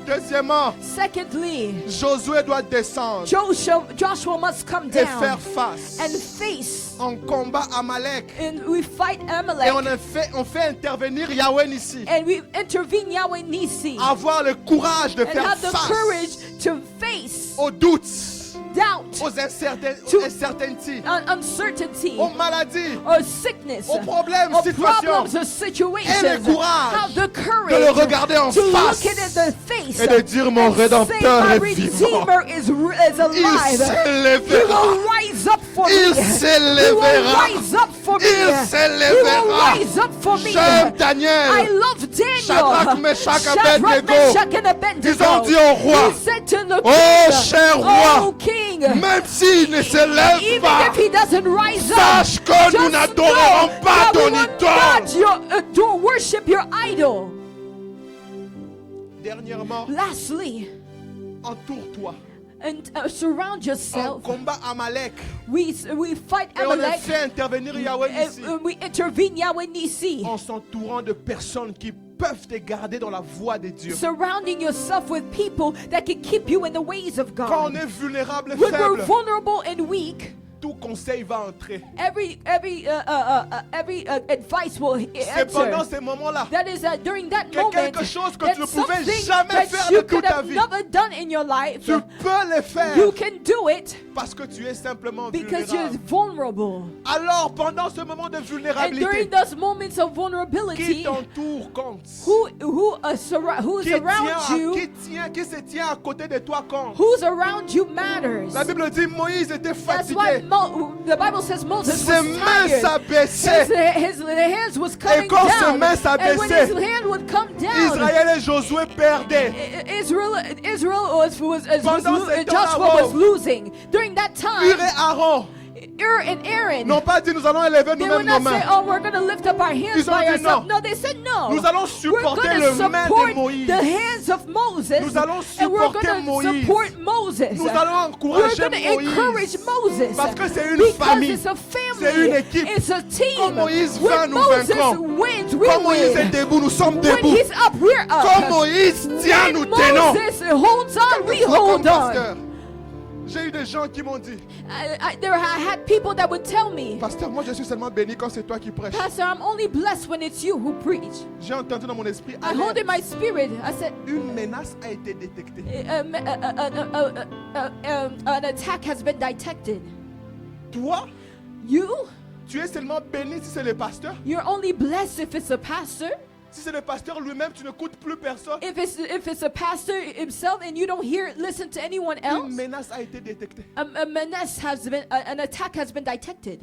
Deuxièmement, Secondly, Josué doit descendre Joshua must come et faire down face and face, en combat Amalek. and we fight Et Amalek, on fait intervenir Yahweh Nissi. and we intervene Yahweh Nissi, Avoir le courage de and faire have the face courage to face aux doutes, doubt, aux incertitudes, uncertainty, aux maladies, or sickness, aux problèmes, or situations, problems, or situations. et le courage Have the de le courage regarder en to face look it in the face et de dire mon and say, Rédempteur my est vivant. Redeemer is Il alive. He s'élèvera. will rise up for Il me. He will s'élèvera. rise up for me. Il He will s'élèvera. rise up for me. J'aime I Daniel. love Daniel. Shadrach, Meshach, Shadrach, Abednego. Meshach, and Abednego. Ils ont dit au roi, He said to the oh king, cher oh roi, king, même s'il ne s'élève even pas, if he doesn't rise up, sache que nous just n'adorerons know pas that we ton will idole. not worship your idol. Dernièrement, Lastly, entoure-toi. and surround En yourself. combat Amalek. We fight Et on a Amalek, fait intervenir Yahweh Nissi. and we intervene Yahweh Nissi. En s'entourant de personnes qui peuvent te garder dans la voie de Dieu. Surrounding yourself with people that can keep you in the ways of Quand on God. est vulnérable et When we're faible, vulnerable and weak, tout conseil va entrer. every advice will C'est pendant answer. ces moments-là That is during that que moment quelque chose que that tu ne pouvais something jamais that faire you de toute could ta have vie. never done in your life, Tu peux le faire you can do it parce que tu es simplement because you're vulnérable. vulnerable. Alors, pendant ce moment de And vulnérabilité, during those moments of qui vulnerability, t'entoure compte. who's around you, Qui se tient à côté de toi compte. who's around you matters. La Bible dit Moïse était That's why fatigué. the Bible says Moses Ses was mains tired. s'abaissaient. His hands was coming quand ses down. mains And when s'abaissaient, his hand would come down, Israël et Josué perdaient. Israel Pendant ce temps-là, Joshua was losing. During that Hur time, et Aaron and Aaron, n'ont pas dit nous allons élever they would nous-mêmes nos not say, mains. oh, we're going to lift up our hands Ils ont by dit ourselves. non. No, they said no. Nous allons We're supporter going le to main de support Moïse. the hands of Moses. Nous allons And we're supporter going to Moïse. support Moses. Nous allons We're encourager going to encourage Moïse. Moses. Parce que c'est une Because famille. it's a C'est family. une équipe. It's a team. Quand Moïse When vint, nous Moses vaincrons. wins, we Quand Moïse est win. debout, nous sommes When debout. he's up, we're up. Quand Moïse tient, nous When tenons. Moses holds on, we Quelquefois, hold comme on. pasteur, j'ai eu des gens qui m'ont dit, I had people that would tell me, pasteur, moi je suis seulement béni quand c'est toi qui prêches. Pastor, I'm only blessed when it's you who preach. J'ai entendu dans mon esprit, I hold in my spirit, I said, une menace a été détectée. an attack has been detected. Toi, You, tu es seulement béni si c'est le pasteur. you're only blessed if it's a pastor. Si c'est le pasteur lui-même, tu n'écoutes plus personne. If it's a pastor himself and you don't listen to anyone Une else, menace a été détectée. a menace has been, an attack has been detected.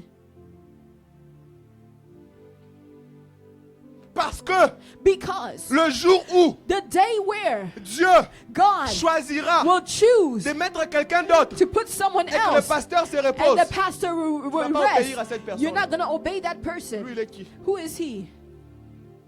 Parce que Because le jour où the day where Dieu God choisira will choose de mettre quelqu'un d'autre to put someone et que le else pasteur se and repose, the pastor will Tu vas pas obéir à rest, cette personne. you're not going to obey that lui person. il est qui? Who is he?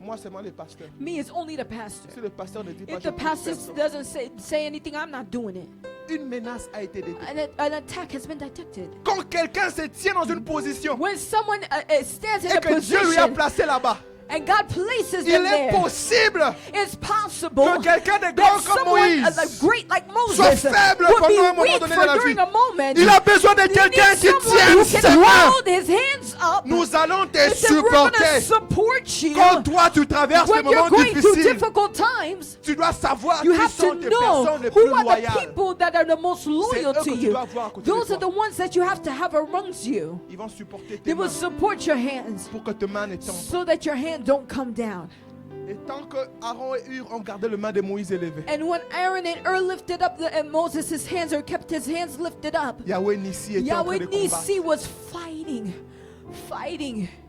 Moi c'est moi le pasteur. Me is only the pastor. Si le pasteur ne dit pas, If je the pousse pastor personne. doesn't say anything, I'm not doing it. Une menace a été détectée. An attack has been detected. Quand quelqu'un se tient dans une position When someone stands in et a que Dieu lui a position placé là-bas, And God places Il them est there. possible It's possible que quelqu'un de that grand comme someone Moïse great like soit Moses faible would pendant un be moment weak donné for de la vie. during a moment. Il a besoin de He quelqu'un needs qui someone tienne who ses can mains. hold his hands up. Nous allons te And say, we're going to supporter. support you Quand toi tu traverses des when you're moments going through difficiles, difficult times. tu dois savoir You qui have sont to tes know personnes les plus who are the loyales. people that are the most loyal eux to que tu you. dois avoir à côté de Those toi. are the ones that you have to have amongst you. Ils vont supporter tes They will mains support your hands pour que tes mains ne tombent so that your hand don't come down. pas. Et tant que Aaron et Hur ont gardé le main de Moïse élevée, And when Aaron and Ur lifted up and Moses, his hands or kept his hands lifted up, Yahweh Nissi était en train Yahweh de combattre. Nissi was fighting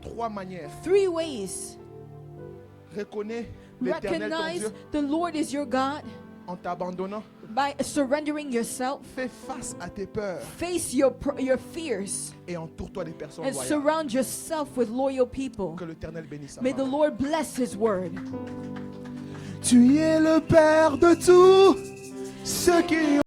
3 manières. 3 ways. Reconnais l'Éternel ton Recognize Dieu the Lord is your God en t'abandonnant. by surrendering yourself. Fais face à tes peurs Face your fears et entoure-toi des personnes and loyales. surround yourself with loyal people. Que l'Éternel bénisse. May the Lord bless His word. Tu es le Père de tous ceux qui